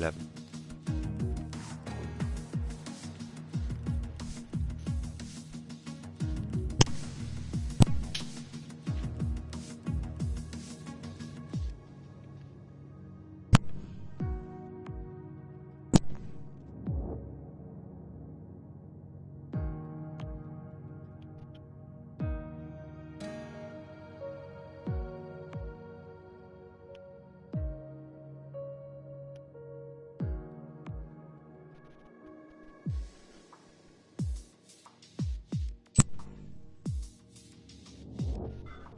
11.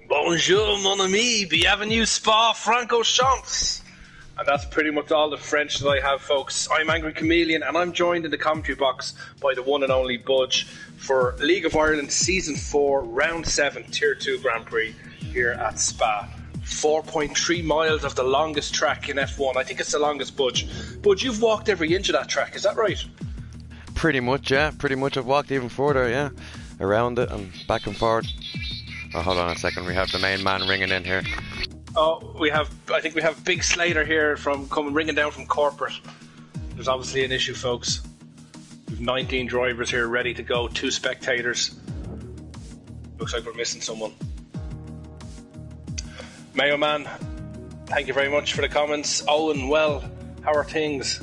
Bonjour, mon ami, bienvenue, Spa, Franco-Champs. And that's pretty much all the French that I have, folks. I'm Angry Chameleon, and I'm joined in the commentary box by the one and only Budge for League of Ireland Season 4, Round 7, Tier 2 Grand Prix here at Spa. 4.3 miles of the longest track in F1. I think it's the longest, Budge. Budge, you've walked every inch of that track, is that right? Pretty much, yeah. Pretty much. I've walked even further, yeah. Around it and back and forward. Oh, hold on a second. We have the main man ringing in here. Oh, I think we have Big Slater here ringing down from corporate. There's obviously an issue, folks. We've 19 drivers here ready to go, 2 spectators. Looks like we're missing someone. Mayo Man, thank you very much for the comments. Owen, well, how are things?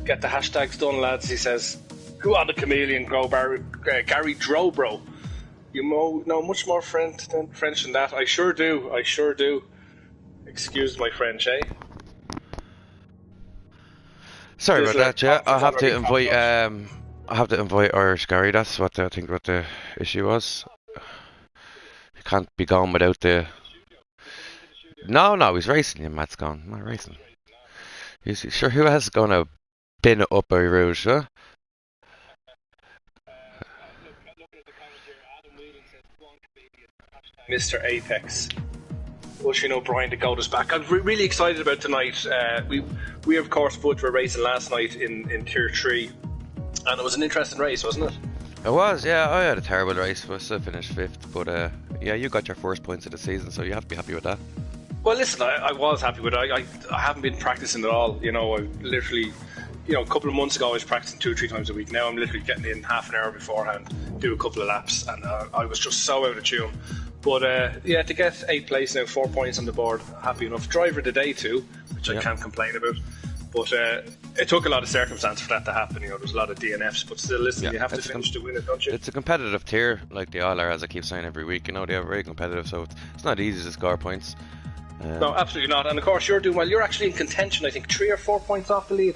Get the hashtags done, lads, he says. Who on the Chameleon, Gary Drobro? You know much more French than that. I sure do. Excuse my French, eh? Sorry about that, yeah. I have to invite Irish Gary. That's what I think what the issue was. You can't be gone without the. No, he's racing. Your Matt's gone. Not racing. He's sure who else is gonna bin it up by Rouge, huh? Mr. Apex. Pushing O'Brien to gold us back. I'm really excited about tonight. We of course both were racing last night in Tier 3, and it was an interesting race, wasn't it? It was, yeah. I had a terrible race, but I still finished 5th. But yeah, you got your first points of the season, so you have to be happy with that. Well, listen, I was happy with it. I haven't been practicing at all. You know, I literally, a couple of months ago I was practicing 2 or 3 times a week. Now I'm literally getting in half an hour beforehand, do a couple of laps, and I was just so out of tune. But yeah, to get 8th place now, 4 points on the board, happy enough. Driver of the day too, which I can't complain about. But it took a lot of circumstance for that to happen. There's a lot of DNFs, but still, listen, you have to finish to win it, don't you? It's a competitive tier, like they all are, as I keep saying every week. They are very competitive, so it's not easy to score points. No, absolutely not. And of course, you're doing well. You're actually in contention, I think, 3 or 4 points off the lead.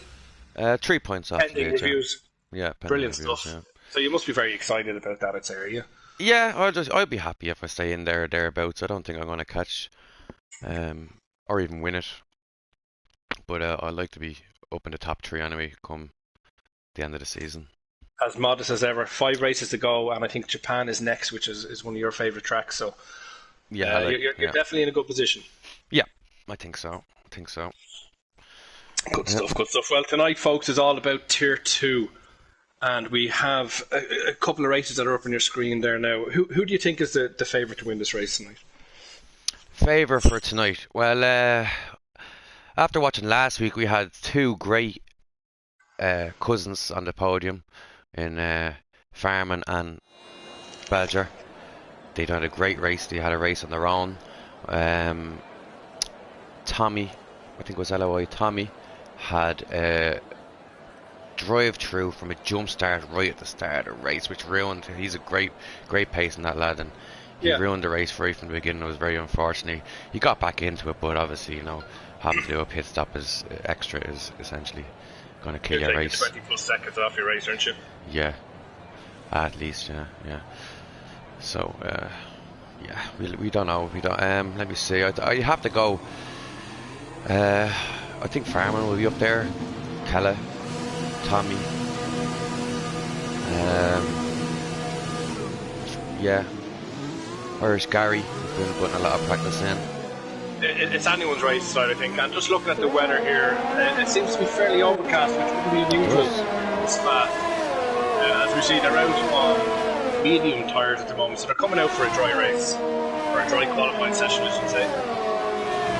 3 points off pending the lead. Reviews. Yeah, brilliant reviews, stuff. Yeah. So you must be very excited about that, I'd say, are you? Yeah, I'd be happy if I stay in there thereabouts. I don't think I'm going to catch or even win it, but I'd like to be up in the top 3 anyway come the end of the season. As modest as ever. 5 races to go, and I think Japan is next, which is one of your favourite tracks. So yeah, you're definitely in a good position. Yeah, I think so. Good stuff. Well, tonight, folks, is all about Tier 2. And we have a couple of races that are up on your screen there now. Who do you think is the favourite to win this race tonight? Favourite for tonight? Well, after watching last week, we had 2 great cousins on the podium in Farman and Belgium. They had a great race. They had a race on their own. Tommy, I think it was LOI, Tommy had a drive-through from a jump start right at the start of the race, which ruined. He's a great pace in that lad, and he ruined the race for you from the beginning. It was very unfortunate. He got back into it, but obviously, having to do a pit stop is extra is essentially going to kill your race. 20 plus seconds off your race, aren't you? Yeah, at least, yeah. So, yeah, we don't know. We don't. Let me see. I have to go. I think Farman will be up there. Kella, Tommy. Yeah. Irish Gary has been putting a lot of practice in. It's anyone's race tonight, I think. And just looking at the weather here, it seems to be fairly overcast, which wouldn't be unusual in Spa. As we see, they're out on medium tyres at the moment, so they're coming out for a dry race, or a dry qualifying session, I should say.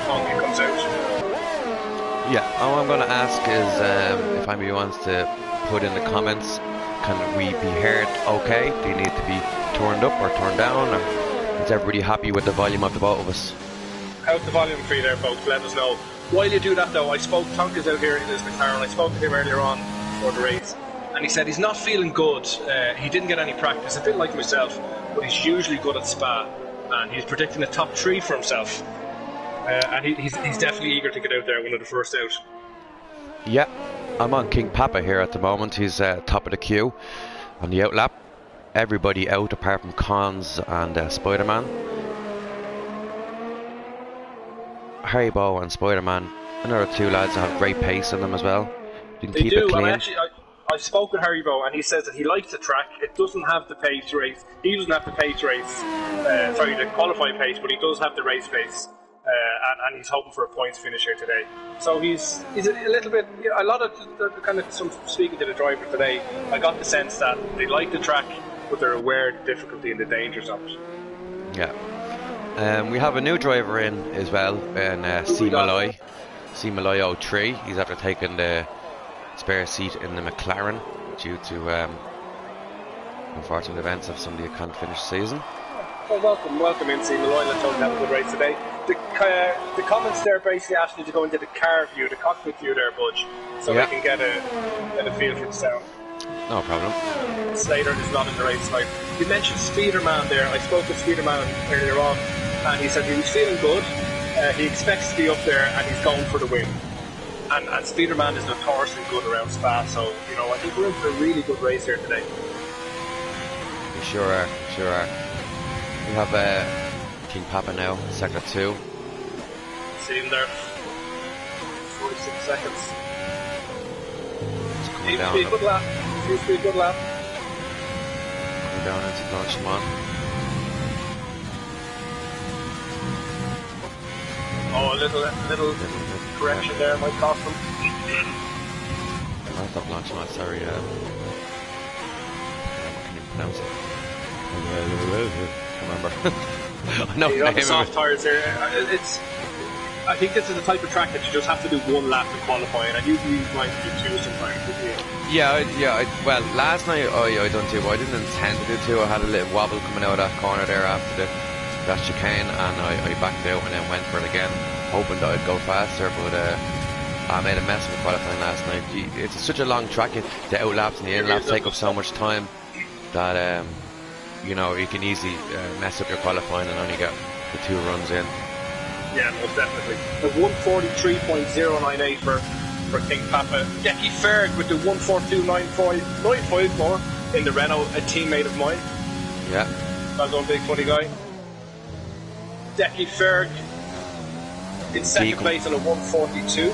Honky comes out. Yeah, all I'm going to ask is if anybody wants to put in the comments, can we be heard okay? Do you need to be turned up or turned down? Or is everybody happy with the volume of the both of us? How's the volume for you there, folks? Let us know. While you do that, though, Tonka's out here in his McLaren. I spoke to him earlier on before the race, and he said he's not feeling good. He didn't get any practice, a bit like myself, but he's usually good at Spa, and he's predicting a top 3 for himself. And he's definitely eager to get out there, one of the first out. Yeah, I'm on King Papa here at the moment. He's top of the queue on the outlap. Everybody out apart from Cons and Spider-Man. Haribo and Spider-Man, another two lads that have great pace in them as well. You can They keep it do, clean. and I spoke with Haribo, and he says that he likes the track. It doesn't have the pace race. He doesn't have the pace race, the qualifying pace, but he does have the race pace. And he's hoping for a points finish here today. So he's a little bit, a lot of the kind of some speaking to the driver today. I got the sense that they like the track, but they're aware of the difficulty and the dangers of it. Yeah. We have a new driver in as well, in C. Malloy. C. Malloy 03. He's after taking the spare seat in the McLaren due to unfortunate events of somebody who can't finish the season. Well, welcome in, C. Malloy. Let's hope you have a good race today. The comments there basically asked you to go into the car view, the cockpit view there, Budge, so they can get a feel for the sound. No problem. Slater is not in the race tonight. You mentioned Speederman there. I spoke with Speederman earlier on, and he said he was feeling good. He expects to be up there, and he's going for the win. And Speederman is notoriously good around Spa, so I think we're in for a really good race here today. We sure are. We have King Papa now, sector 2. See him there. 46 seconds. Seems to be a good lap. Coming down into Blanchimont. Oh, a little correction there might cost him. I thought Blanchimont, sorry. I can't even pronounce it. I remember. No, you got the soft tyres here. I think this is the type of track that you just have to do one lap to qualify, and usually you might do two sometimes. Yeah. Well, last night I done two, but I didn't intend to do two. I had a little wobble coming out of that corner there after that chicane, and I backed out and then went for it again, hoping that I'd go faster, but I made a mess of the qualifying last night. It's such a long track. The outlaps and the inlaps take up so much time that you can easily mess up your qualifying and only get the 2 runs in. Yeah, most definitely. The 143.098 for King Papa. Decky Ferg with the 142.95 more in the Renault, a teammate of mine. Yeah. Well done, big funny guy. Decky Ferg in second place on a 142.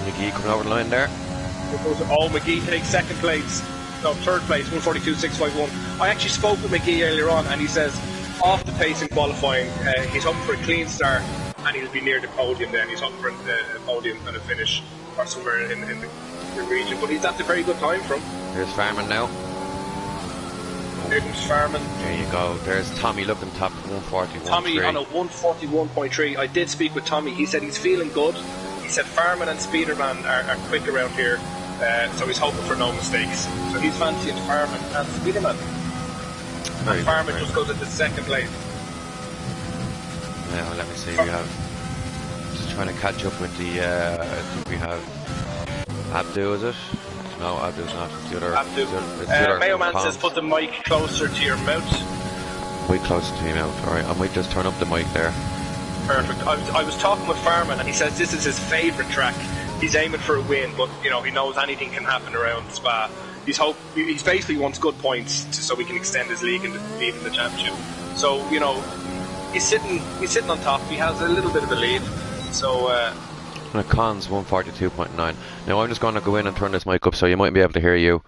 McGee coming over the line there. McGee takes second place. No, third place, 142.651. I actually spoke with McGee earlier on, and he says off the pace in qualifying, he's hoping for a clean start, and he'll be near the podium then. He's hoping for a podium and a finish or somewhere in the region, but that's a very good time for him. There's Farman now. There comes Farman. There you go. There's Tommy looking top 141. Tommy on a 141.3. I did speak with Tommy. He said he's feeling good. He said Farman and Speederman are quick around here, so he's hoping for no mistakes. So he's fancying Farman and Speederman. And Farman just goes into second place. Yeah, well, let me see. We have just trying to catch up with the. I think we have Abdu. Is it? No, Abdu's not. It's the other. Abdu. Mayo Man says put the mic closer to your mouth. Way closer to your mouth. All right, I might just turn up the mic there. Perfect. I was talking with Farman, and he says this is his favourite track. He's aiming for a win, but he knows anything can happen around Spa. He's basically wants good points so he can extend his lead in the championship. So he's sitting on top. He has a little bit of a lead. So Cons 142.9. Now I'm just going to go in and turn this mic up so you might be able to hear you.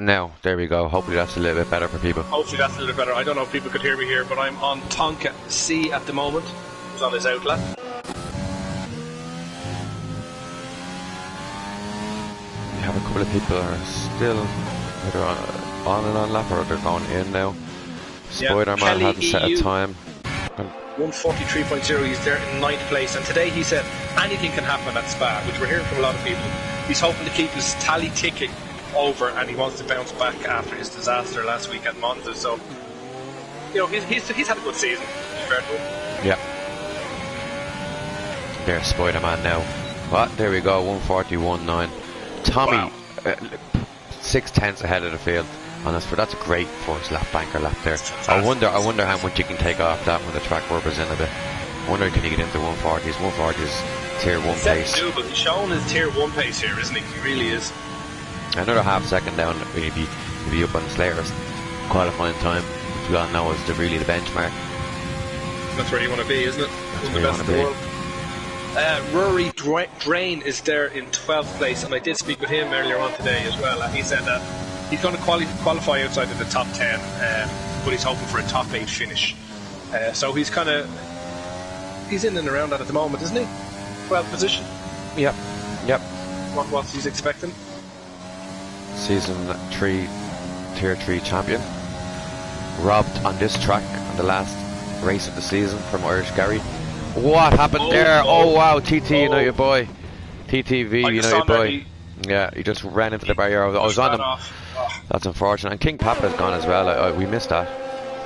Now, there we go. Hopefully that's a little bit better for people. Hopefully that's a little better. I don't know if people could hear me here, but I'm on Tonka C at the moment. He's on his outlet. We have a couple of people are still either on and on lap or they're going in now. Spider-Man hadn't set a time. 143.0, he's there in 9th place, and today he said anything can happen at Spa, which we're hearing from a lot of people. He's hoping to keep his tally ticking over, and he wants to bounce back after his disaster last week at Monza. So, you know, he's had a good season. Fair to him. Yeah. There's Spider-Man now. What? There we go. 141.9. Tommy, Wow. 6/10 ahead of the field. And that's a great first lap, banker lap there. I wonder how much you can take off that when the track rubbers in a bit. I wonder can you get into 140s. 140s tier 1 pace. Doable. He's showing his tier 1 pace here, isn't he? He really is. Another half second down, he'd be up on Slater's qualifying time, which we all know is really the benchmark. That's where you want to be, isn't it? That's One where of the best you in the want world. Rory Drain is there in 12th place, and I did speak with him earlier on today as well, and he said that he's going to qualify outside of the top 10, but he's hoping for a top 8 finish. So he's in and around that at the moment, isn't he? 12th position. Yep. What he's expecting? Season 3, tier 3 champion. Robbed on this track on the last race of the season from Irish Gary. What happened there? Oh wow, TT, you know your boy. TTV, you know your boy. Yeah, he just ran into the barrier. I was on him. That's unfortunate. And King Papa's gone as well. We missed that.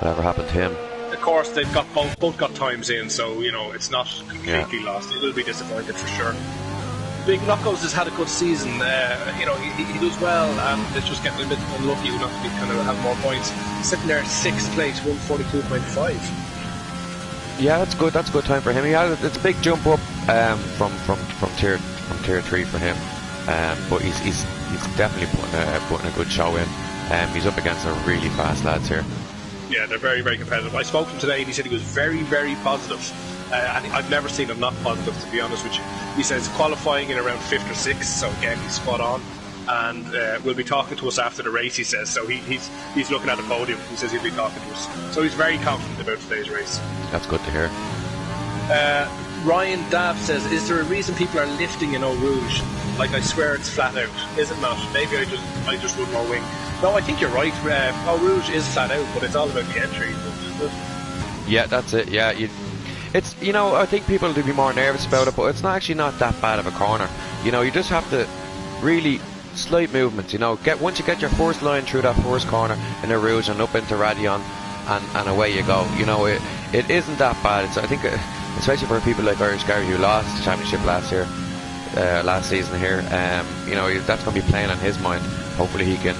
Whatever happened to him. Of course, they've got both got times in, so you know it's not completely lost. He will be disappointed for sure. Big Knuckles has had a good season. You know he does well, and it's just getting a bit unlucky not to be kind of have more points. Sitting there 6th place, 142.5. Yeah, that's good. That's a good time for him. It's a big jump up from tier 3 for him. But he's definitely putting a good show in. He's up against some really fast lads here. Yeah, they're very, very competitive. I spoke to him today and he said he was very, very positive. And I've never seen him not positive, to be honest with you. He says qualifying in around 5th or 6th, so again, he's spot on. And will be talking to us after the race, he says. So he's looking at the podium. He says he'll be talking to us. So he's very confident about today's race. That's good to hear. Ryan Dav says, is there a reason people are lifting in Eau Rouge? Like, I swear it's flat out. Is it not? Maybe I just run more wing. No, I think you're right. Eau Rouge is flat out, but it's all about the entry. Yeah, that's it. Yeah, it's I think people would be more nervous about it, but it's actually not that bad of a corner. You know, you just have to really slight movements. You know, once you get your first line through that first corner in Eau Rouge and up into Radion, and away you go. You know, it isn't that bad. I think, especially for people like Irish Gary who lost the championship last season here. You know, that's going to be playing on his mind. Hopefully he can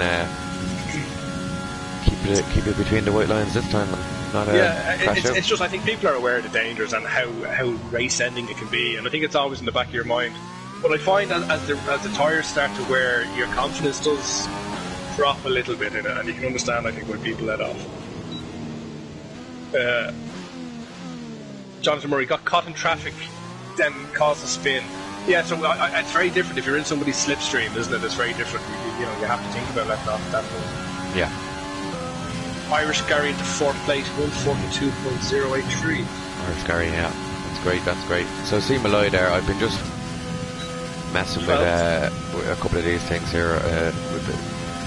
keep it between the white lines this time and not crash out. It's just I think people are aware of the dangers and how race ending it can be, and I think it's always in the back of your mind. But I find as the tyres start to wear, your confidence does drop a little bit in it, and you can understand I think why people let off. Jonathan Murray got caught in traffic, then caused a spin. Yeah, so it's very different if you're in somebody's slipstream, isn't it? It's very different. You have to think about letting off at that point. Yeah. Irish Gary into 4th place, 142.083. Irish Gary, yeah. That's great. So see Malloy there, I've been just messing with a couple of these things here, with the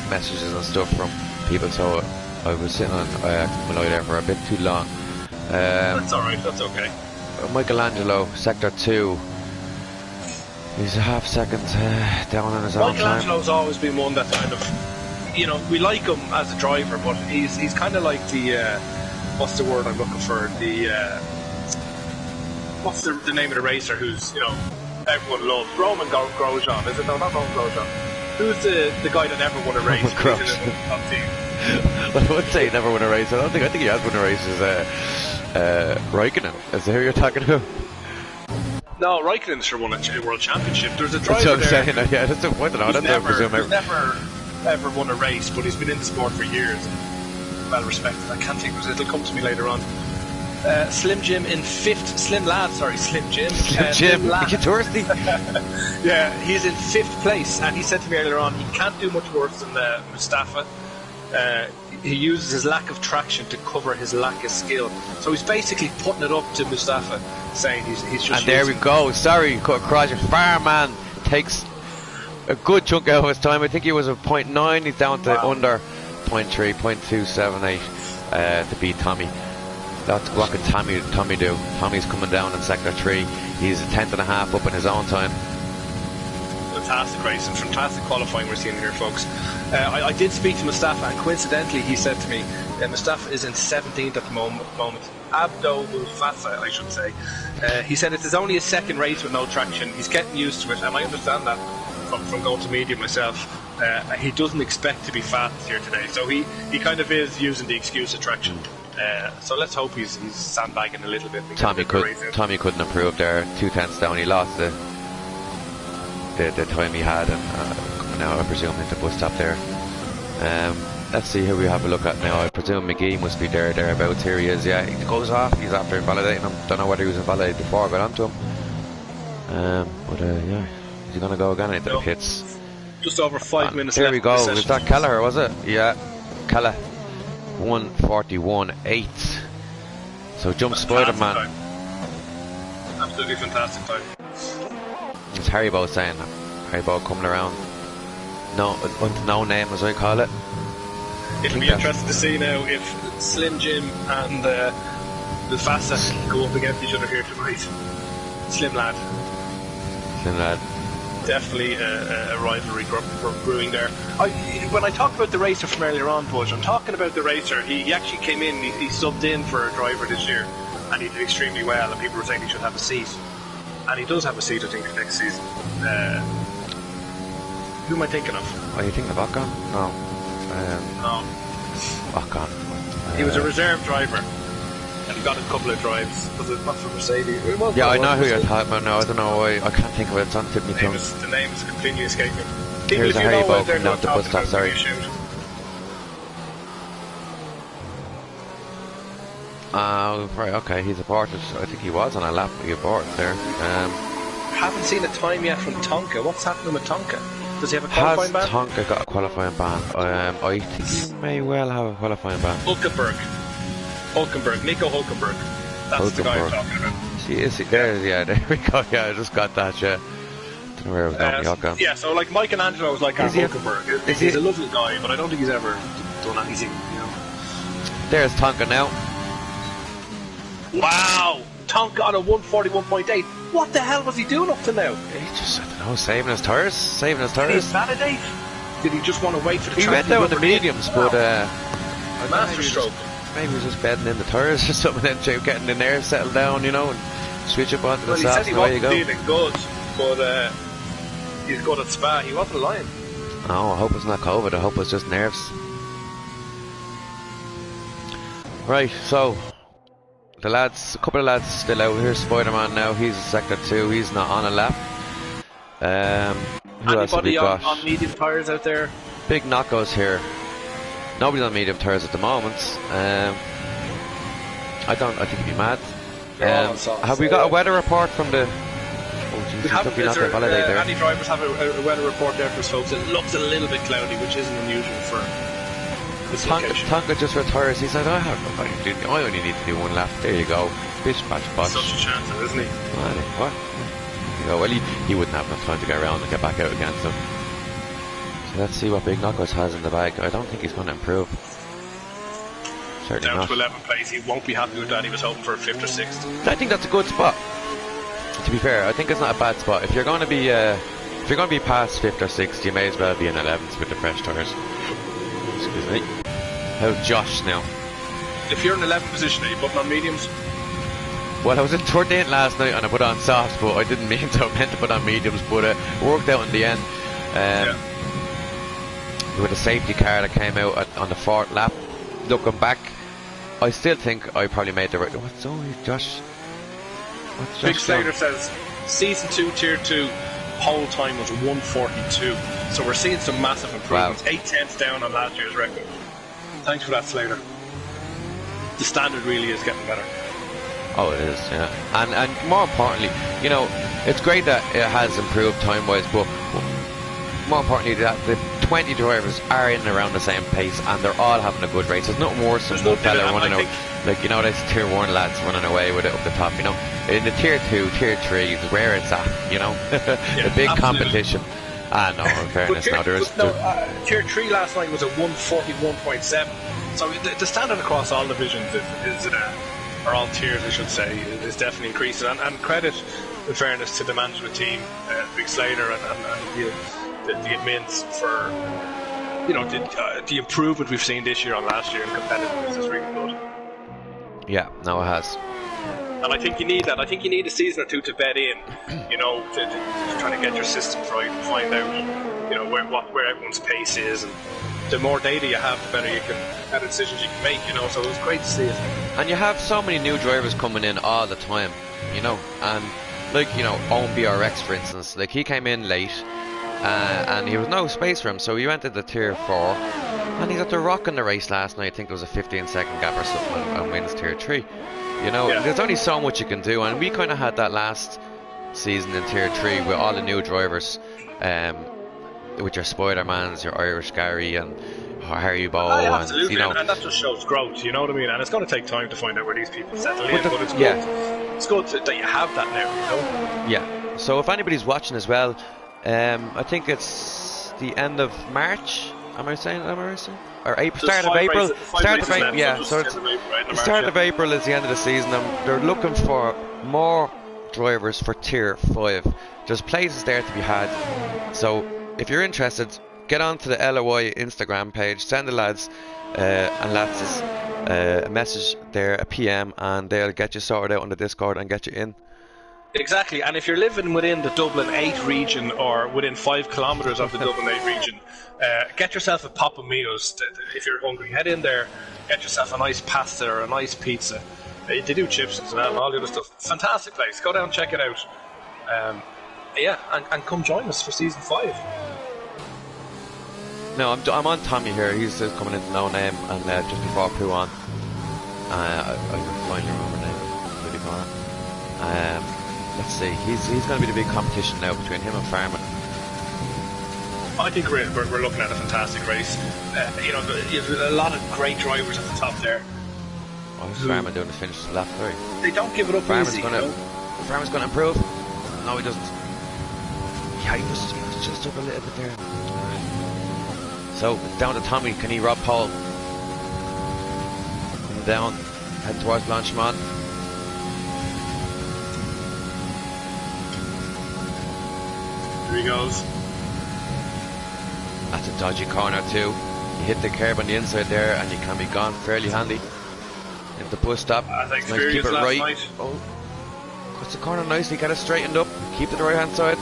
messages and stuff from people, so I was sitting on Malloy there for a bit too long. That's alright, that's okay. Michelangelo, Sector 2. He's a half second down on his own time. Michelangelo's always been one that kind of, we like him as a driver, but he's kind of like the, what's the word I'm looking for? What's the name of the racer who's, everyone loves? Roman Grosjean, is it? No, not Roman Grosjean. Who's the guy that never won a race? Well, I would say he never won a race. I think he has won a race. Is Raikkonen? Is that who you're talking about? No, Raikkonen sure won a world championship. There's a driver that's what I'm saying. Yeah, that's the point. He's never ever won a race, but he's been in the sport for years. Well respected. I can't think of it. It'll come to me later on. Slim Jim in 5th. Slim Lad, sorry, Slim Jim. Slim Jim, Lad. you thirsty? Yeah, he's in 5th place, and he said to me earlier on he can't do much worse than Mustafa. He uses his lack of traction to cover his lack of skill. So he's basically putting it up to Mustafa, saying he's just. And there we go. Sorry, cut across. Your fireman takes a good chunk out of his time. I think he was a 0.9. He's down to under 0.3, 0.278 to beat Tommy. That's what could Tommy do? Tommy's coming down in sector 3. He's a 10.5 up in his own time. Fantastic racing, fantastic qualifying we're seeing here, folks. I did speak to Mustafa, and coincidentally he said to me Mustafa is in 17th at the moment. Abdo Mufasa, I should say. He said it is only his second race with no traction. He's getting used to it, and I understand that from going to medium myself. He doesn't expect to be fast here today, so he kind of is using the excuse of traction. So let's hope he's sandbagging a little bit. Tommy couldn't improve there. 2/10 down. He lost the time he had, and now I presume into bus stop there. Let's see who we have a look at now. I presume McGee must be thereabouts. Here he is. Yeah, he goes off. He's after invalidating him. Don't know whether he was invalidated before I got onto him. But yeah, is he gonna go again into the pits? Just over 5 minutes there left. We go. Was that Kelleher, was it? Yeah, Kelleher. 1:41.8. So jump Spider-Man. Time. Absolutely fantastic time. It's Haribo saying that. Haribo coming around. No name, as I call it. It'll be interesting to see now if Slim Jim and Mufasa go up against each other here tonight. Slim Lad. Definitely a rivalry brewing there. When I talk about the racer from earlier on, Budge, I'm talking about the racer. He actually came in, he subbed in for a driver this year, and he did extremely well, and people were saying he should have a seat. And he does have a seat, I think, next season. Who am I thinking of? Are you thinking of Ocon? No. No. Ocon. He was a reserve driver, and he got a couple of drives. Was it not for Mercedes? Yeah, I know who you're talking about now. I don't know why. I can't think of it. It's on the tip of my tongue. The name is completely escaping. Here's a Haribo coming down the bus stop, sorry. Right, okay, he's aborted. I think he was on a lap, but he aborted there. Haven't seen a time yet from Tonka. What's happening with Tonka? Does he have a qualifying ban? Has Tonka got a qualifying ban? I think he may well have a qualifying ban. Hulkenberg, Nico Hulkenberg. That's the guy I'm talking about. There we go. Yeah, I just got that. Yeah. Don't know where I was going. Yeah, so like Mike and Angelo was like our Hulkenberg. He's a lovely guy, but I don't think he's ever done anything. You know. There's Tonka now. Wow, Tonka on a 141.8. What the hell was he doing up to now? He just, I don't know, saving his tyres. Did he validate? Did he just want to wait for the track? He went down with the mediums, but master stroke. Maybe he was just bedding in the tyres or something, then getting the nerves settled down, you know, and switch up onto the softs. He said he wasn't feeling good, but he's good at Spa. He wasn't lying. No, I hope it's not COVID. I hope it's just nerves. Right, so a couple of lads still out here. Spider-Man now, he's in sector 2. He's not on a lap. Who else have we got? On medium tyres out there? Big knockouts here. Nobody's on medium tyres at the moment. I think he'd be mad. Have we got a weather report from the... Any drivers have a weather report there for us, folks? It looks a little bit cloudy, which isn't unusual for this location. Tonka just retires. He said, I only need to do one lap. There you go. Bish, bash, bosh. Such a chance, isn't he? What? Well, he wouldn't have enough time to get around and get back out again, so let's see what Big Knockouts has in the bag. I don't think he's going to improve. Certainly down not. To 11th place, he won't be happy with that. He was hoping for a 5th or 6th. I think that's a good spot. To be fair, I think it's not a bad spot. If you're going to be past 5th or 6th, you may as well be in 11th with the fresh tyres. Excuse me. How's Josh now? If you're in 11th position, are you putting on mediums? Well, I was in 13th last night and I put on softs, but I didn't mean to. I meant to put on mediums, but it worked out in the end. With a safety car that came out on the 4th lap. Looking back, I still think I probably made the right... What's Josh? Big Slater says, Season 2, Tier 2, whole time was 142. So we're seeing some massive improvements. Wow. 8/10 down on last year's record. Thanks for that, Slater. The standard really is getting better. Oh, it is, yeah. And more importantly, you know, it's great that it has improved time-wise, but more importantly, that the 20 drivers are in and around the same pace, and they're all having a good race. There's nothing worse than one fella running away. Like, you know, there's tier 1 lads running away with it up the top, you know. In the tier 2, tier 3 is where it's at, you know. The big competition. No, in fairness, tier 3 last night was a 141.7. So the standard across all divisions or all tiers, I should say, is definitely increasing. And credit, in fairness, to the management team, Big Slater and the admins for, you know, the improvement we've seen this year on last year in competitiveness is really good. Yeah, no, it has. And I think you need that. I think you need a season or two to bed in, you know, to try to get your systems right and find out, you know, where everyone's pace is. And the more data you have, the better decisions you can make, you know. So it was great to see it. And you have so many new drivers coming in all the time, you know. And like, you know, Owen BRX, for instance, like he came in late, and he was no space for him, so he went to the tier 4, and he's after rocking the race last night. I think it was a 15-second gap or something, and wins tier 3. You know, there's only so much you can do, and we kind of had that last season in tier 3 with all the new drivers, with your Spider-Mans, your Irish Gary, and Harry Bow, absolutely, you know, and that just shows growth. You know what I mean? And it's going to take time to find out where these people settle in, but it's good. It's good that you have that now. You know? Yeah. So if anybody's watching as well, I think it's the end of March. Am I saying? Or April, start of April. Start of April. Yeah. So it's the start of April is the end of the season, and they're looking for more drivers for tier 5. There's places there to be had. So if you're interested, get onto the LOI Instagram page, send the lads and lasses a message there, a PM, and they'll get you sorted out on the Discord and get you in. Exactly, and if you're living within the Dublin 8 region or within 5 kilometres of the Dublin 8 region, get yourself a Papa Mio's. If you're hungry, head in there, get yourself a nice pasta or a nice pizza. They do chips as well and all the other stuff. Fantastic place, go down and check it out. And come join us for season 5. No, I'm on Tommy here. He's coming into no name, and just before Pooh on, I can finally remember name. Really gone. Let's see. He's going to be the big competition now between him and Farman. I think we're looking at a fantastic race. You know, there's a lot of great drivers at the top there. What's Farman doing to finish the lap 3? They don't give it up easy. Farman's going to improve. No, he doesn't. Yeah, he was just up a little bit there. So down to Tommy. Can he rob pole? Coming down, heading towards Blanchimont. Here he goes. That's a dodgy corner too. You hit the curb on the inside there, and you can be gone fairly handy. Into the bus stop. Nice, keep it right. Oh, cuts the corner nicely. Get it straightened up. Keep it the right hand side.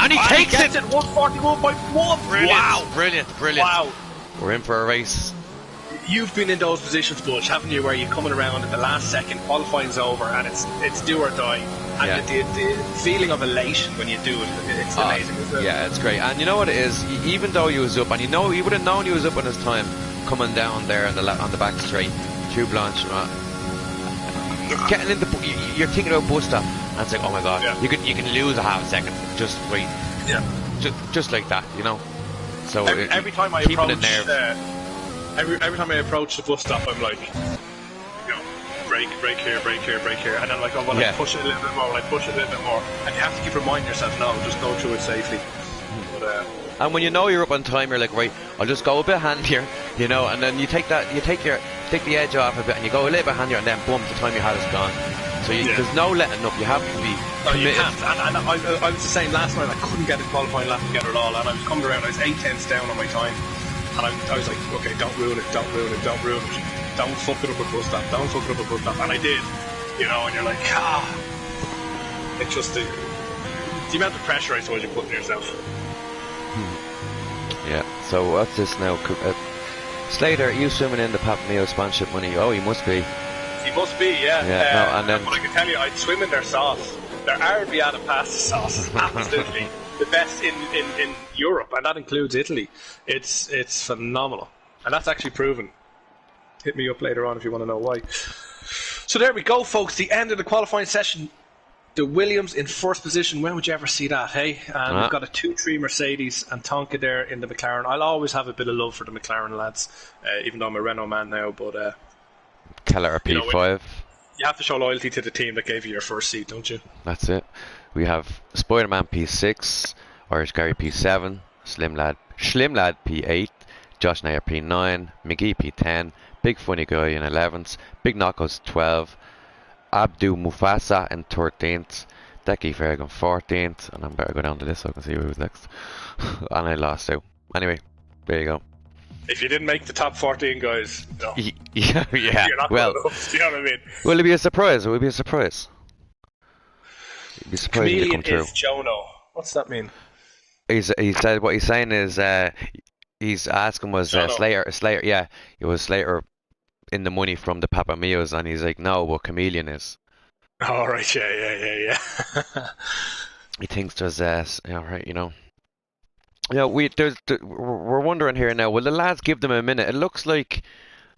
And he takes it! 141.1! Brilliant. Wow, brilliant. Wow. We're in for a race. You've been in those positions, Butch, haven't you, where you're coming around at the last second, qualifying's over, and it's do or die. And the feeling of elation when you do it, it's amazing, isn't it? Yeah, it's great. And you know what it is? Even though you was up, and you know, you would have known you was up on his time, coming down there on the back straight, through Blanchimont. You're getting in you're thinking about bus stop, and it's like, oh my god, you can lose a half second, just wait. Yeah. Just like that, you know. So every time I approach, every time I approach the bus stop, I'm like, you know, brake here, and I'm like, oh, well, I push it a little bit more, and you have to keep reminding yourself, no, just go through it safely. But, and when you know you're up on time, you're like, right, I'll just go a bit handier, you know, and then you take the edge off a bit, and you go a little bit handier, and then boom, the time you had is gone. So there's no letting up. You have to be committed. You can't. And I was the same last night. I couldn't get a qualifying lap together at all, and I was coming around. I was 8/10 down on my time, and I was like, okay, don't ruin it. Don't fuck it up at bus stop. And I did, you know. And you're like, it's just the amount of pressure I suppose you put on yourself. Yeah. So what's this now? Slater, are you swimming in the Papa Mio sponsorship money? Oh, you must be. He must be, yeah. And then, but I can tell you, I'd swim in their sauce. Their Arabiata pasta sauce is absolutely the best in Europe, and that includes Italy. It's phenomenal, and that's actually proven. Hit me up later on if you want to know why. So there we go, folks. The end of the qualifying session. The Williams in first position. When would you ever see that, hey? And we've got a 2-3 Mercedes and Tonka there in the McLaren. I'll always have a bit of love for the McLaren lads, even though I'm a Renault man now. But Keller P5. You have to show loyalty to the team that gave you your first seat, don't you? That's it. We have Spider-Man P6, Irish Gary P7, Slim Lad P8, Josh Nair P9, McGee P10, Big Funny Guy in 11th, Big Knockos 12, Abdu Mufasa in 13th, Decky Ferg in 14th, and I better go down to this so I can see who's next. And I lost out. Anyway, there you go. If you didn't make the top 14, guys, no. Yeah. You're not Well, good enough, you know what I mean? Will it be a surprise? It will be a surprise. You'd be surprised if you come Chameleon through. is Jono. What's that mean? He said what he's saying is he's asking was Slater. Yeah, it was Slater in the money from the Papa Mios, and he's like, no, what Chameleon is. Oh, right, yeah. He thinks there's right, you know. Yeah, we're wondering here now. Will the lads give them a minute? It looks like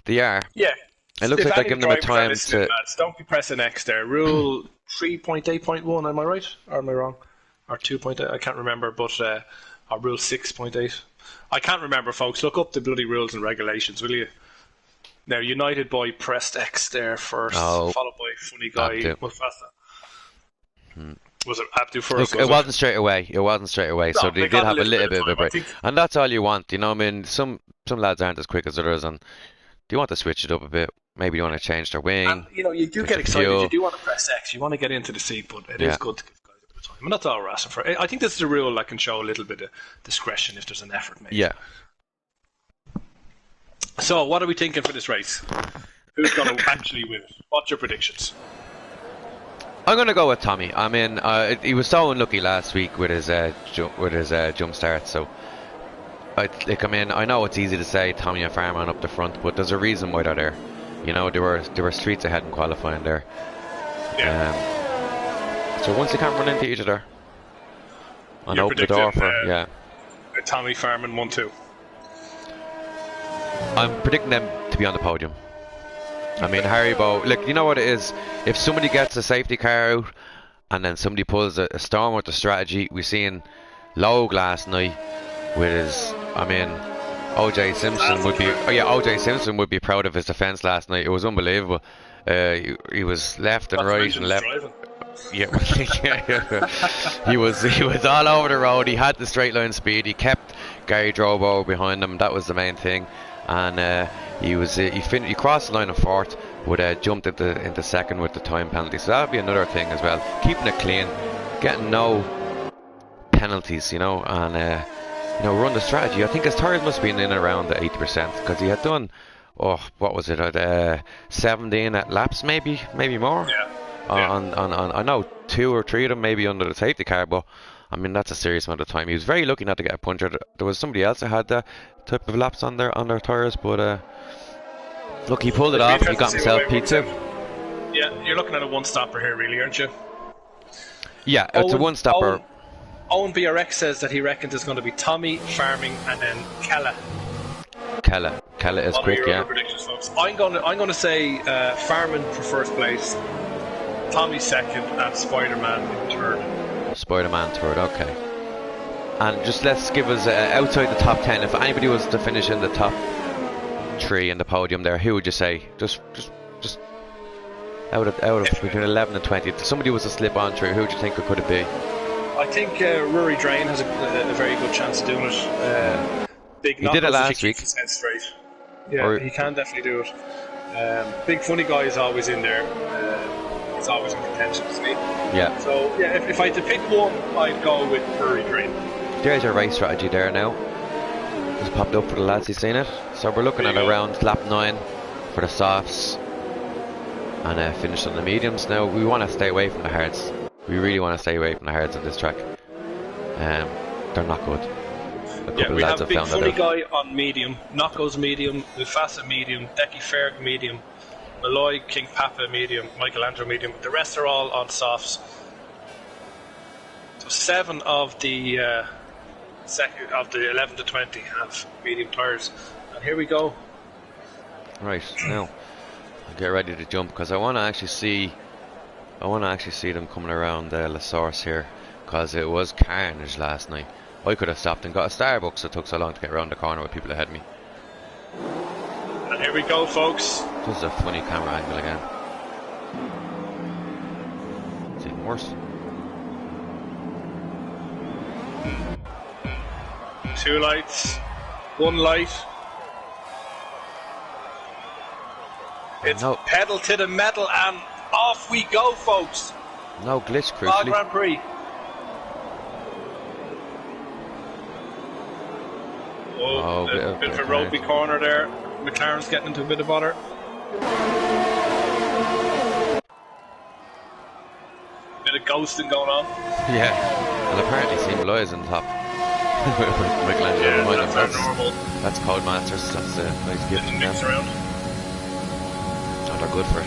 they are. Yeah. It looks like they're giving them a time listening, to. lads, don't be pressing X there. Rule 3.8.1, am I right? Or am I wrong? Or 2.8, I can't remember, but or rule 6.8. I can't remember, folks. Look up the bloody rules and regulations, will you? Now, United Boy pressed X there first, followed by Funny Guy. Abdu. Was it Abdu first? Look, it wasn't straight away. No, So they did got have a little bit bit of a break, and that's all you want. You know, I mean, some lads aren't as quick as others, and do you want to switch it up a bit? Maybe you want to change their wing. And, you know, you do get excited. You do want to press X. You want to get into the seat, but it is good to give guys a bit of time. And that's all we're asking for. I think this is a rule that can show a little bit of discretion if there's an effort made. Yeah. So, what are we thinking for this race? Who's going to actually win it? What's your predictions? I'm going to go with Tommy. I mean, he was so unlucky last week with his jump start. So, I know it's easy to say Tommy and Farman up the front, but there's a reason why they're there. You know, they were streets ahead in qualifying there. Yeah. So once they can't run into each other, and open the door for Tommy Farman 1-2. I'm predicting them to be on the podium. I mean, Haribo, look, you know what it is? If somebody gets a safety car out and then somebody pulls a storm with the strategy, we've seen Logue last night with his, I mean, OJ Simpson would be proud of his defence last night. It was unbelievable. He was left and right and left. Yeah, he was all over the road. He had the straight line speed. He kept Gary Drobo behind him. That was the main thing. And he crossed the line in fourth, but jumped into second with the time penalty. So that would be another thing as well. Keeping it clean, getting no penalties, you know, and run the strategy. I think his tyres must have been in around the 80% because he had done, what was it, 17 at laps, maybe more. Yeah. On I know 2 or 3 of them maybe under the safety car, but I mean that's a serious amount of time. He was very lucky not to get a puncture. There was somebody else that had that type of laps on their tyres, but look, he pulled it off. He got himself P2. Yeah, you're looking at a one-stopper here, really, aren't you? Yeah, it's a one-stopper. Owen BRX says that he reckons it's going to be Tommy, Farming, and then Kella. Kella is quick, yeah. Predictions, folks. I'm going to say Farman for first place, Tommy second, and Spider-Man third. Spider-Man third, okay. And just let's give us outside the top 10. If anybody was to finish in the top 3 in the podium there, who would you say? Just out of between 11 and 20. If somebody was to slip on through, who do you think it could it be? I think Rory Drain has a very good chance of doing it. He did it last week. His head straight. Yeah, he can definitely do it. Big Funny Guy is always in there. He's always in contention, isn't he? Yeah. So, yeah, if I had to pick one, I'd go with Rory Drain. There's your race strategy there now. Just popped up for the lads, you've seen it. So we're looking at around lap 9 for the softs. And finish on the mediums. Now, we want to stay away from the hards. We really want to stay away from the hards on this track. They're not good. We have Big Funny Guy on medium, Knocko's medium, Mufasa medium, Decky Ferg medium, Malloy, King Papa medium, Michelangelo medium. The rest are all on softs. So 7 of the 11 to 20 have medium tyres. And here we go. Right, now Get ready to jump because I want to actually see. I want to actually see them coming around La Source here, because it was carnage last night. I could have stopped and got a Starbucks. It took so long to get around the corner with people ahead of me. And here we go, folks. This is a funny camera angle again. It's even worse. 2 lights, 1 light. It's No. pedal to the metal and off we go, folks. No glitch, Val crucially. Grand Prix. Oh, a bit of a ropey corner there. McLaren's getting into a bit of bother. Bit of ghosting going on. Yeah. And apparently Seam Lies on top. Michelangelo Yeah, behind him. that's normal. That's Cold Masters. That's a nice gift Didn't from mix them. around. Oh, they're good for it.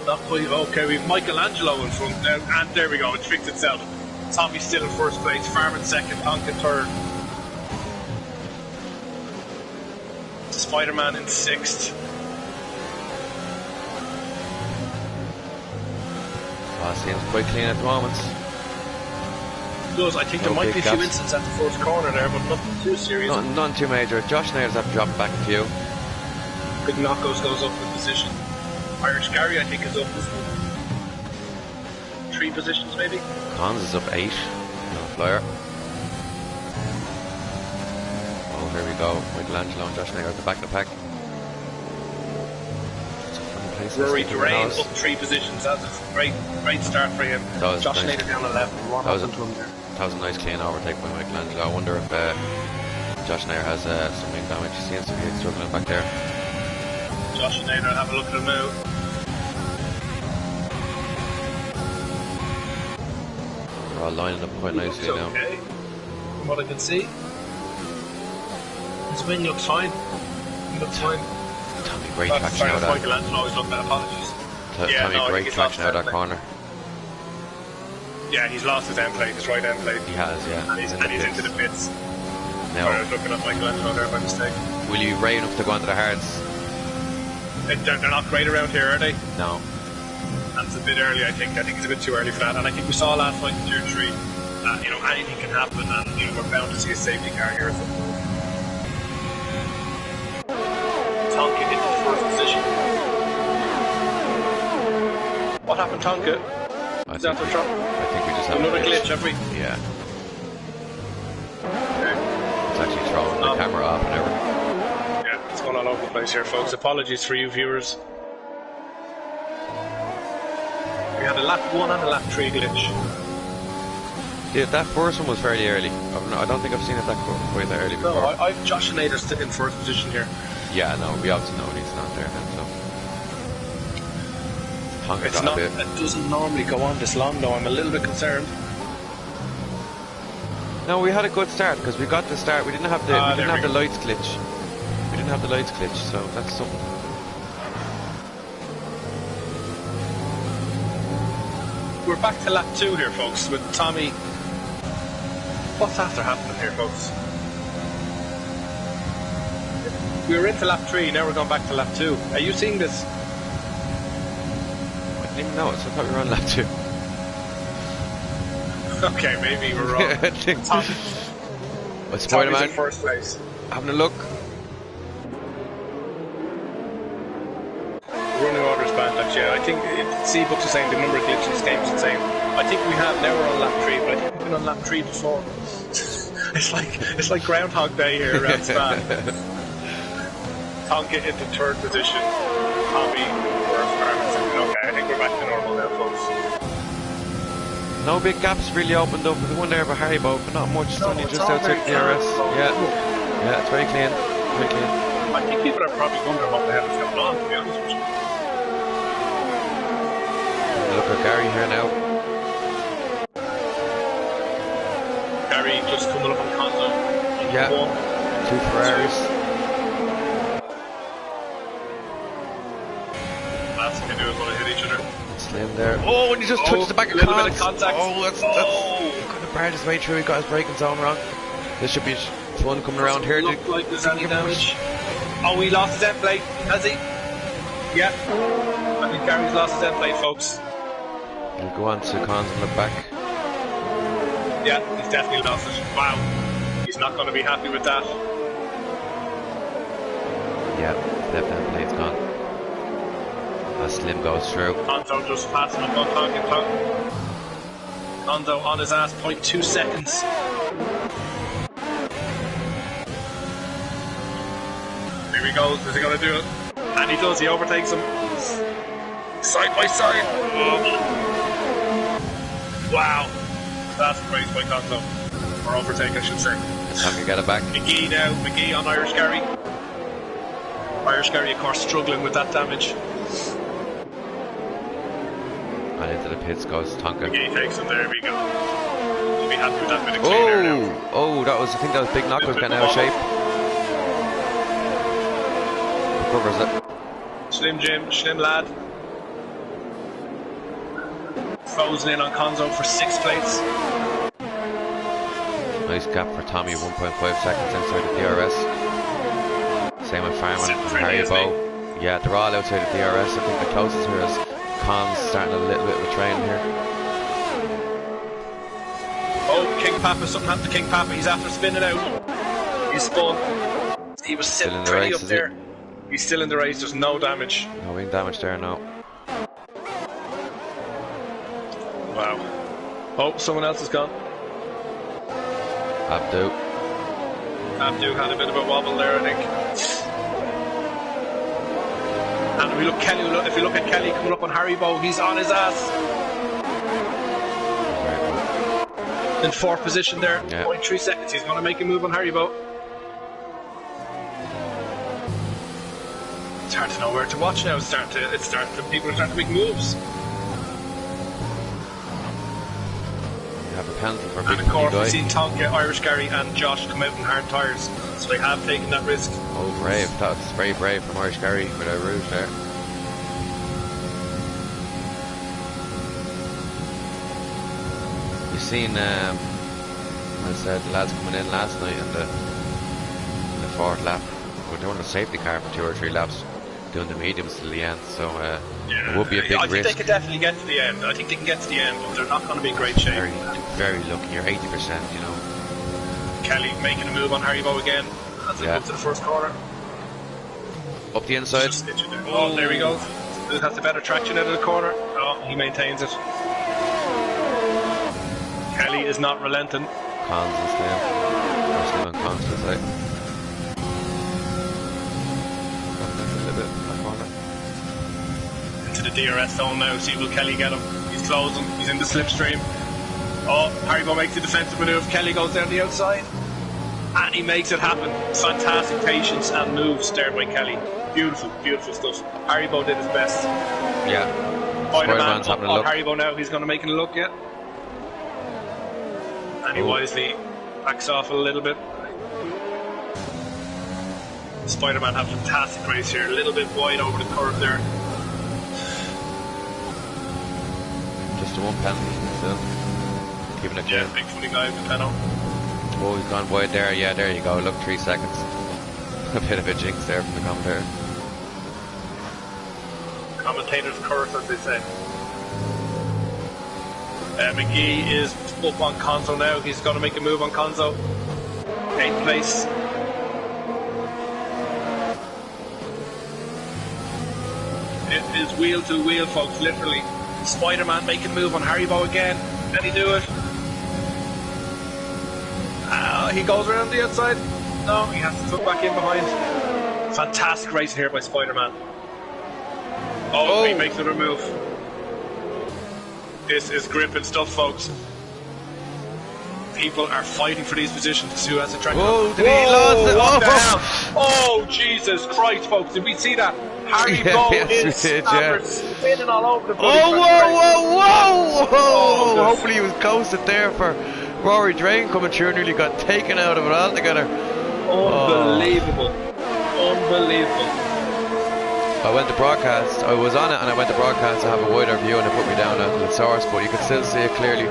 Not quite. Okay, we've Michelangelo in front now, and there we go, it fixed itself. Tommy's still in first place, Farman second, Tonka third. Spider-Man in sixth. Oh, seems quite clean at the moment. Does I think there No might big be a few gaps. incidents at the first corner there, but nothing too serious. None too major. Josh Nair's have dropped back a few. Big Knockos goes up in position. Irish Gary, I think, is up this one. 3 positions, maybe. Cons is up 8. No flyer. Oh, here we go. Michelangelo and Josh Nair at the back of the pack. It's a funny place. Rory Sticky Durain nose. up 3 positions. That's a great start for him. That was Josh nice. Nader down 11. What That was happened to him there? That was a nice clean overtake by Michelangelo. I wonder if Josh Nair has some wing damage. He seems to be struggling back there. Josh Nader, have a look at him now. They're all lining up quite nicely Looks now. okay, from what I can see. His wing looks fine. He looks fine. Tommy, great That's traction out of that. Michelangelo always looked at. Apologies. Tommy, I think great he's traction out lost of that corner. Yeah, he's lost his end plate, his right end plate. He has, yeah. And he's into the pits. I Now, was looking at Michelangelo there by mistake. will you rain enough to go onto the hards? They're not great around here, are they? No. That's a bit early, I think. I think it's a bit too early for that. And I think we saw last night in Tier 3 that, anything can happen, and, we're bound to see a safety car here or something. Tonka into the first position. What happened, Tonka? I Is that the trouble? think we just have Another a glitch, have we? Yeah. Okay. It's actually throwing the camera off and everything. Yeah, it's going all over the place here, folks. Apologies for you viewers. We had a lap 1 and a lap 3 glitch. Yeah, that first one was fairly early. I don't think I've seen it quite that early before. No, I've Josh and Nader still in first position here. Yeah, no, we obviously know he's not there now, so. Tonka It's got not. a bit. It doesn't normally go on this long, though. I'm a little bit concerned. No, we had a good start because we got the start. We didn't have the There we go. lights glitch. We didn't have the lights glitch, so that's something. We're back to lap 2 here, folks, with Tommy. What's after happening here, folks? We were into lap 3, now we're going back to lap 2. Are you seeing this? I didn't even know it, so I thought we were on lap 2. Okay, maybe we're wrong. I think. Tom, What's Tommy's in Spider-Man? first place. Having a look. Running orders banned, actually. I think C-Books is saying the number of glitches games is saying. I think we have, now we're on lap 3, but I think we've been on lap 3 before. it's like Groundhog Day here around Span. Tonka into third position. Tommy first, Farman second. Okay, I think we're back to normal now, folks. No big gaps really opened up. The one there for Haribo, but not much. It's No, only it's just all outside very the DRS. clean. Yeah, it's very clean. Very clean. I think people are probably wondering what the hell is going on, to be honest with you. Look at Gary here now. Gary just coming up on Conzo. Yeah. 2 Ferraris. Last thing they do is want to hit each other. Slim there. Oh, and he just touched the back of a little bit of Cons. contact. Oh, that's he could have barred his way through. He got his braking zone wrong. This should be There's one coming around here. Look like there's any damage. Oh, he lost his end plate, has he? Yeah. I think Gary's lost his end plate, folks. He'll go on to Cons and look back. Yeah, he's definitely lost it. Wow. He's not going to be happy with that. Yeah, left hand plate's gone. As Slim goes through. Konzo just passing him on talking clock. Konzo on his ass, 0.2 seconds. Here he goes, is he going to do it? And he does, he overtakes him. Side by side. Wow. That's a race by Konzo. Or overtake, I should say. How can get it back? McGee now, McGee on Irish Gary. Irish Gary, of course, struggling with that damage. And into the pits goes Tonka. McGee takes him, there we go. He'll be happy with that bit of clean air now. Oh, that was, I think that was Big Knock was getting out of shape. Covers it. Slim Jim, Slim lad. Frozen in on Konzo for 6 plates. Nice gap for Tommy, 1.5 seconds inside the DRS. Same with Fireman and Haribo. Yeah, they're all outside the DRS. I think the closest here is Cons starting a little bit of a train here. Oh, King Papa, something happened to King Papa. He's after spinning out. He's spun. He was sitting pretty up there. He's still in the race, there's no damage. No wing damage there, no. Wow. Oh, someone else is gone. Abdu had a bit of a wobble there, I think. And if we look at Kelly coming up on Haribo, he's on his ass. In 4th position there, yeah. 0.3 seconds. He's going to make a move on Haribo. It's hard to know where to watch now. People are starting to make moves. You have a penalty for a and big of course, guy. we've seen Tonka, Irish Gary, and Josh come out in hard tyres, so they have taken that risk. Oh, brave! That was very brave from Irish Gary without rouge there. You've seen, I said, the lads coming in last night in the 4th lap. We're doing the safety car for 2 or 3 laps, doing the mediums till the end. So it would be a big risk. I think they could definitely get to the end. I think they can get to the end, but they're not going to be in great shape. Very lucky. You're 80%, you know. Kelly making a move on Haribo again. That's a move to the first corner. Up the inside. Oh, there he goes. Who has the better traction out of the corner? Oh, he maintains it. Kelly is not relenting. Cons and Slim. Or Slim and Cons, should I say. A little bit back corner. Into the DRS zone now. See, will Kelly get him? He's closing. He's in the slipstream. Oh, Haribo makes the defensive manoeuvre. Kelly goes down the outside. And he makes it happen. Fantastic patience and moves there by Kelly. Beautiful, beautiful stuff. Haribo did his best. Yeah. Spider-Man's up on Haribo now. He's going to make it a look, yeah. And he wisely backs off a little bit. Spider-Man had a fantastic race here. A little bit wide over the curve there. Just a 1 penalty still. Keeping it clean. Yeah, big funny guy with the penalty. Oh, he's gone wide there. Yeah, there you go. Look, 3 seconds. A bit of a jinx there from the commentator. Commentator's curse, as they say. McGee is up on Konzo now. He's going to make a move on Konzo. 8th place. It is wheel to wheel, folks, literally. Spider-Man making a move on Haribo again. Can he do it? He goes around the outside. No, he has to tuck back in behind. Fantastic racing here by Spider-Man. Oh, he makes another move. This is gripping stuff, folks. People are fighting for these positions. Who has a track? Whoa, did he lose it? What the hell? Oh, Jesus Christ, folks. Did we see that? Haribo is spinning all over the place. Oh, whoa. Hopefully he was coasted there for Rory Drain coming through, nearly got taken out of it altogether. Unbelievable. Unbelievable. I went to broadcast, I was on it and I went to broadcast to have a wider view and it put me down at the source, but you could still see it clearly.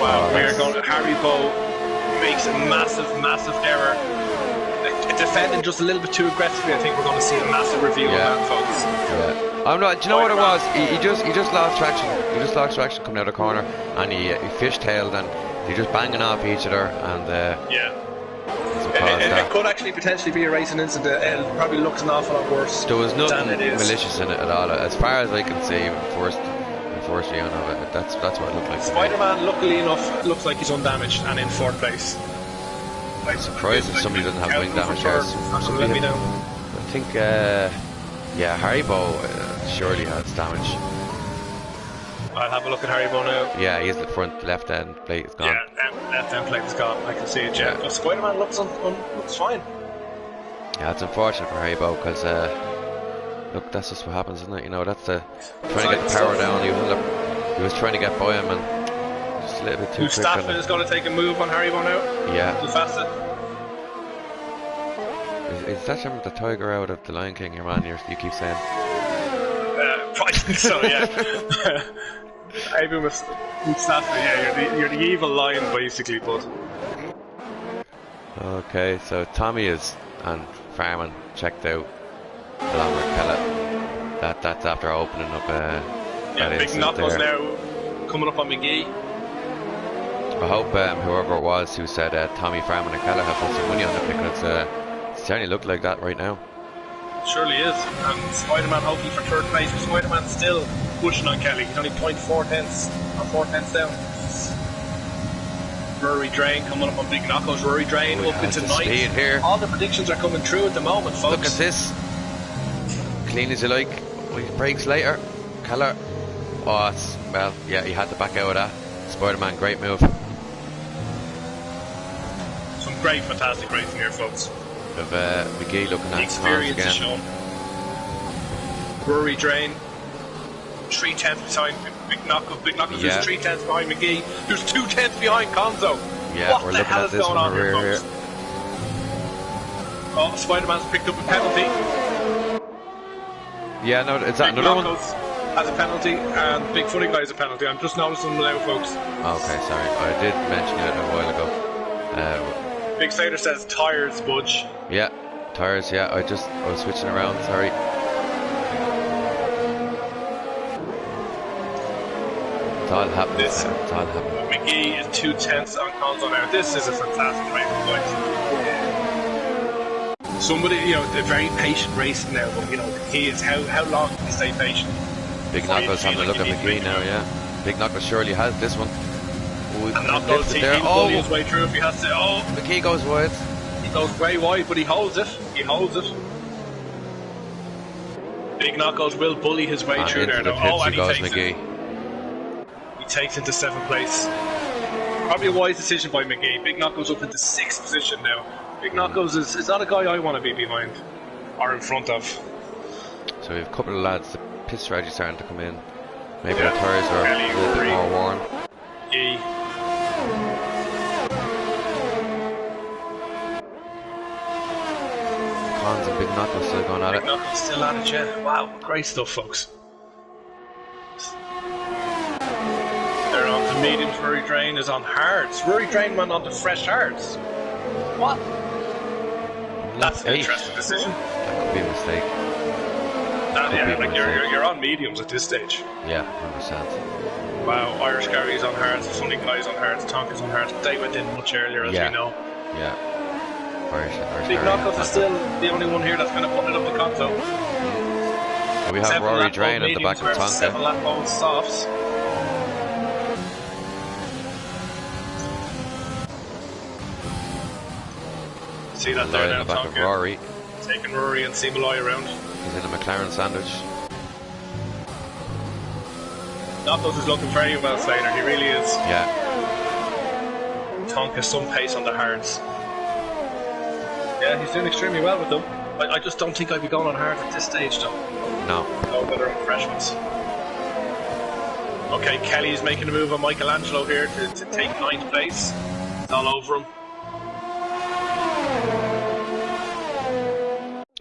Wow, we are going to Haribo makes a massive, massive error, defending just a little bit too aggressively, I think we're going to see a massive reveal on that, folks. Yeah. I'm not. Do you know what it was? He just lost traction. He just lost traction coming out of the corner, and he fishtailed, and he just banging off each other, and yeah. It could actually potentially be a racing incident. It probably looks an awful lot worse. There was nothing malicious in it at all, as far as I can see. In first round of it, that's what it looked like. Spider-Man, luckily enough, looks like he's undamaged and in fourth place. I'm surprised if somebody doesn't have wing damage. Let me down. I think, Haribo surely has damage. I'll have a look at Haribo now. Yeah, he's the front left end plate is gone. Yeah, left end plate is gone. I can see it. Yeah, but Spider-Man looks fine. Yeah, it's unfortunate for Haribo because look, that's just what happens, isn't it? You know, that's trying to get the power down. He was trying to get by him and just a little bit too quick. Stafford is going to take a move on Haribo now. Yeah. Too fast. Is that him, the tiger out of the Lion King? Here, man, you keep saying. Probably so, yeah. Maybe with Stafford, yeah, you're the evil lion, basically, bud. Okay, so Tommy and Farman checked out along with Kellett. That's after opening up big knuckles now coming up on McGee. I hope whoever it was who said Tommy, Farman and Kellett have put some money on it, because it certainly looked like that right now. Surely is. And Spider-Man hopefully for third place. Spider-Man's still pushing on Kelly. He's only 0.4 tenths or 4 tenths down. Rory Drain coming up on big knuckles. Rory Drain up into ninth. Here. All the predictions are coming true at the moment, folks. Look at this. Clean as you like. Brakes later. Keller. Oh, he had to back out of that. Spider-Man, great move. Some great, fantastic racing here, folks. Of McGee looking at the experience is shown. Rory Drain 3 tenths behind Big Knuckles. Big Knuckles is 3 tenths behind McGee. There's 2 tenths behind Konzo. Yeah, what we're the looking hell at is this going on here, folks? Oh, Spider-Man's picked up a penalty. Yeah, no, is that Big another one? Knuckles has a penalty, and Big Funny Guy has a penalty. I'm just noticing them now, folks. Okay, sorry, I did mention it a while ago. Big Sailor says tires, Budge. Yeah, tires. Yeah, I was switching around. Sorry. It's all happening. It's all happening. McGee is 2 tenths on Konzo now. This is a fantastic race, boys. Somebody, they're very patient racing now, but he is. How long can he stay patient? Big Knuckles having a look at McGee now. Yeah, Big Knuckles surely has this one. And Knuckles, he can bully his way through if he has to. Oh, McGee goes wide. He goes way wide, but he holds it. Big Knuckles will bully his way through there. And he takes into 7th place. Probably a wise decision by McGee. Big Knuckles up into 6th position now. Big Knuckles is not a guy I want to be behind or in front of. So we have a couple of lads. The pit strategy starting to come in. Maybe the tires are a little bit more worn. Cons and Big Knuckles still going at it. Big Knuckles still at it, yeah. Wow, great stuff, folks. They're on to mediums. Rory Drain is on hards. Rory Drain went on to fresh hards. What? That's an interesting decision. That could be a mistake. You're on mediums at this stage. Yeah, 100%. Wow, Irish Gary's on hards, Funny Guy's on hards, Tonka's on hards. They went in much earlier, as we know. Yeah. Irish Big Knuckles is still the only one here that's kind of putting it up the Konzo. We have Rory Drain at the back of Tonka. 7 lap old softs. See that there now, the back Tonka. of Rory. Taking Rory and Malloy around. He's in a McLaren sandwich. Knuckles is looking very well, Slater. He really is. Yeah. Tonka some pace on the hards. Yeah, he's doing extremely well with them. I just don't think I'd be going on hard at this stage, though. No. No better on fresh ones. Okay, Kelly's making a move on Michelangelo here to take 9th place. It's all over him.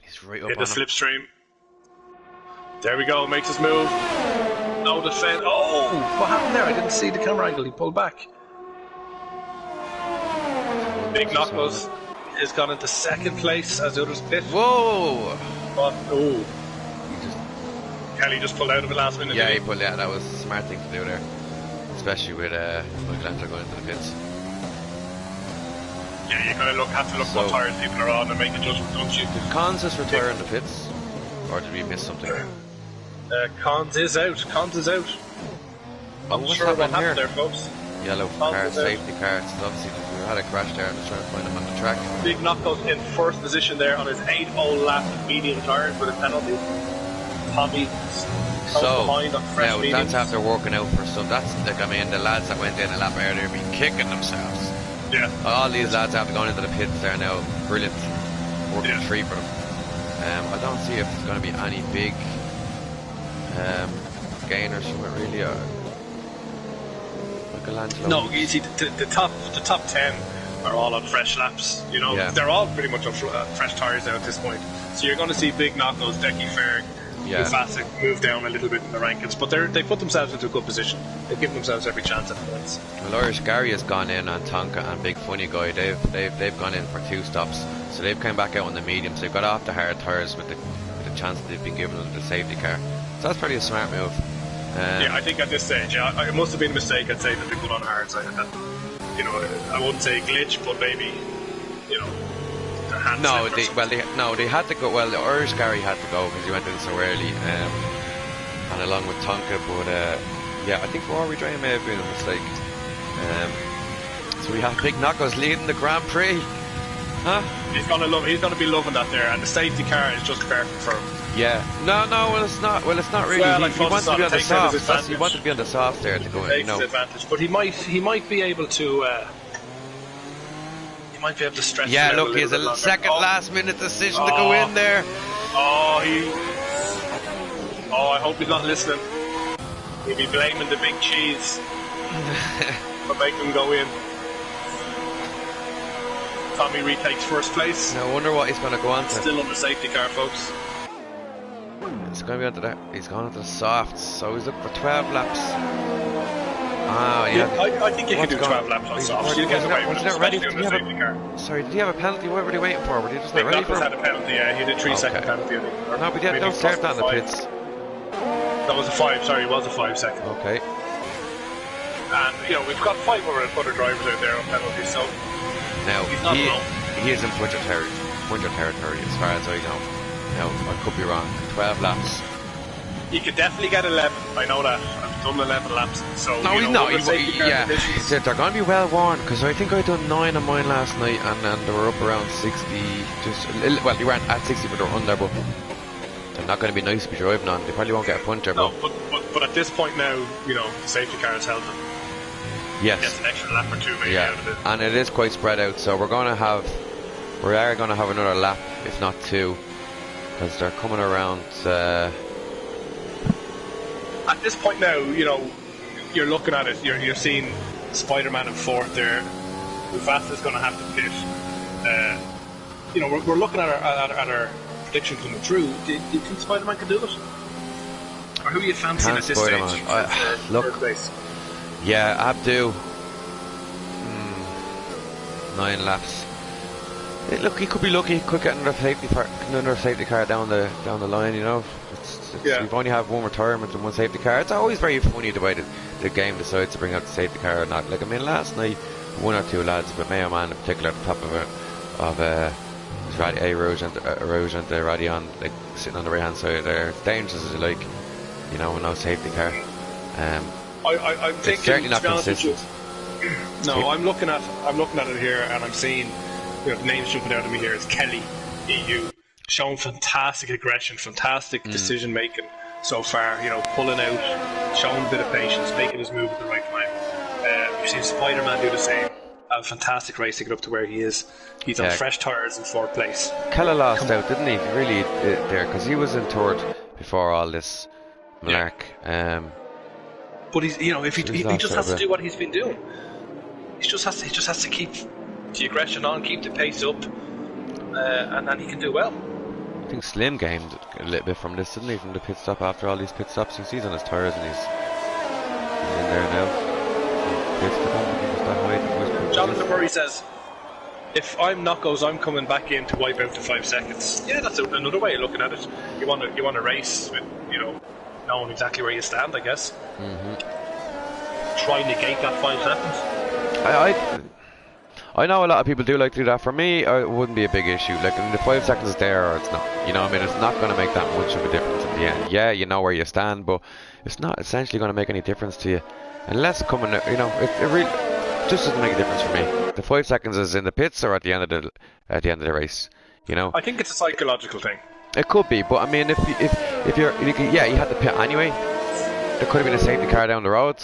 He's right up hit on the slipstream. There we go, makes his move. No defense. Oh, what happened there? I didn't see the camera angle. He pulled back. Big Knuckles has gone into second place as the others pit. Whoa! But, oh, He just, Kelly just pulled out of it last minute. yeah, didn't he pulled out. That was a smart thing to do there. Especially with Michelangelo going into the pits. Yeah, you kind of have to look what tires people are on and make a judgment, don't you? Did Cons just retire in the pits? Or did we miss something? Cons is out. Cons is out. Oh, I'm what's sure what happening happened here? there, folks. Yellow Cons car, is out. safety car. It's obviously we had a crash there and they're trying to find him on the track. Big Knuckles in first position there on his 8-0 lap medium tires with a penalty. Tommy So behind on fresh now mediums. that's after working out for some. That's like, I mean, the lads that went in a lap earlier be kicking themselves. Yeah. All these lads after going into the pits there now, brilliant working Yeah. treat for them. I don't see if there's going to be any big gainers from it really. Michelangelo. No, you see, the top 10 are all on fresh laps. You know, Yeah. they're all pretty much on fresh tires now at this point. So you're going to see Big Knuckles, Decky Ferg, Yeah. Mufasa move down a little bit in the rankings, but they put themselves into a good position. They've given themselves every chance at points. Well, Irish Gary has gone in and Tonka and Big Funny Guy. They've gone in for 2 stops, so they've come back out on the mediums. They've got off the hard tires with the chance that they've been given under the safety car. So that's probably a smart move. Yeah, I think at this stage, it must have been a mistake. I'd say that they put on hard side. You know, I wouldn't say glitch, but maybe, you know, their hands. No, they had to go. Well, the Irish Gary had to go because he went in so early, and along with Tonka. But yeah, I think Rory Dre may have been a mistake. So we have Big Knuckles leading the Grand Prix. Huh? He's gonna be loving that there, and the safety car is just perfect for him. Yeah. No. Well, it's not. Well, it's not really. Well, I he suppose wants it's to be not. on the It takes out his soft. He advantage. wanted to be on the soft there to go in. You Takes know. his advantage, but he might be able to. He might be able to stretch. Yeah. it out Look, he has little a bit second longer. last-minute decision to go in there. I hope he's not listening. He'll be blaming the big cheese for making him go in. Tommy retakes first place. I wonder what he's going to go on to. Still under safety car, folks. It's going to be onto that. He's gone onto the softs, so he's looking for 12 laps. Ah, yeah. I think you can do 12 laps on softs. You get away with it, especially under safety car. Sorry, did he have a penalty? What were they waiting for? Were they just not Big ready for Knuckles him? had a penalty, yeah. He did 3-second penalty, I think. Or No, but yeah, maybe don't start that in the 5. pits. That was a 5, sorry, it was a 5-second. Okay. And, you know, we've got 5 other drivers out there on penalties, so Now, he's not alone. he is in puncher territory as far as I know. Now, I could be wrong. 12 laps. He could definitely get 11, I know that. I've done 11 laps, so No, you he's know, not. under safety car Yeah, conditions- they're going to be well worn because I think I done 9 on mine last night, and they were up around 60. Just a little, well, they weren't at 60, but they're under. But they're not going to be nice to be driving on. They probably won't get a puncher. No, but at this point now, you know, the safety car has helped him. Yes. Gets an extra lap or two maybe Yeah, out of it. and it is quite spread out. So we are going to have another lap, if not 2, because they're coming around. At this point now, you know, you're looking at it. You're seeing Spider-Man in 4th there. Mufasa's going to have to pit. You know, we're looking at our prediction coming true. Do you think Spider-Man can do it? Or who are you fancying at this stage? Look, Third place? yeah, Abdu. 9 laps. Look, he could be lucky. He could get another safety car down the line. You know, Yeah. we've only had 1 retirement and 1 safety car. It's always very funny the way the game decides to bring out the safety car or not. Like, I mean, last night 1 or 2 lads, but Mayo Man in particular, at the top of Rouge and the Radion, like sitting on the right hand side there. It's dangerous as you like, you know, with no safety car. I'm It's thinking, certainly not to be honest with consistent. you- No, I'm looking at it here, and I'm seeing, you know, the names jumping out at me here is Kelly, EU, showing fantastic aggression, fantastic decision making so far. You know, pulling out, showing a bit of patience, making his move at the right time. We've seen Spider-Man do the same. Have a fantastic race to get up to where he is. He's on fresh tires in 4th place. Kella lost out, didn't he? Really, there, because he was in 3rd before all this malark. But he's, you know, if he lost just out has a to bit. do what he's been doing. He just has to keep the aggression on, keep the pace up, and then he can do well. I think Slim gained a little bit from this, didn't he? From the pit stop after all these pit stops. You see he's on his tires and he's in there now. Jonathan Murray says, if I'm knockos, I'm coming back in to wipe out the 5 seconds. Yeah, that's another way of looking at it. You want to race with, knowing exactly where you stand, I guess. Try and negate that 5 seconds. I know a lot of people do like to do that. For me, it wouldn't be a big issue. Like, the 5 seconds is there or it's not. You know what I mean? It's not going to make that much of a difference in the end. Yeah, you know where you stand, but it's not essentially going to make any difference to you. Unless coming, it really just doesn't make a difference for me. The 5 seconds is in the pits or at the end of the race. You know? I think it's a psychological thing. It could be, but I mean, if you're, you had to pit anyway. There could have been a safety car down the road.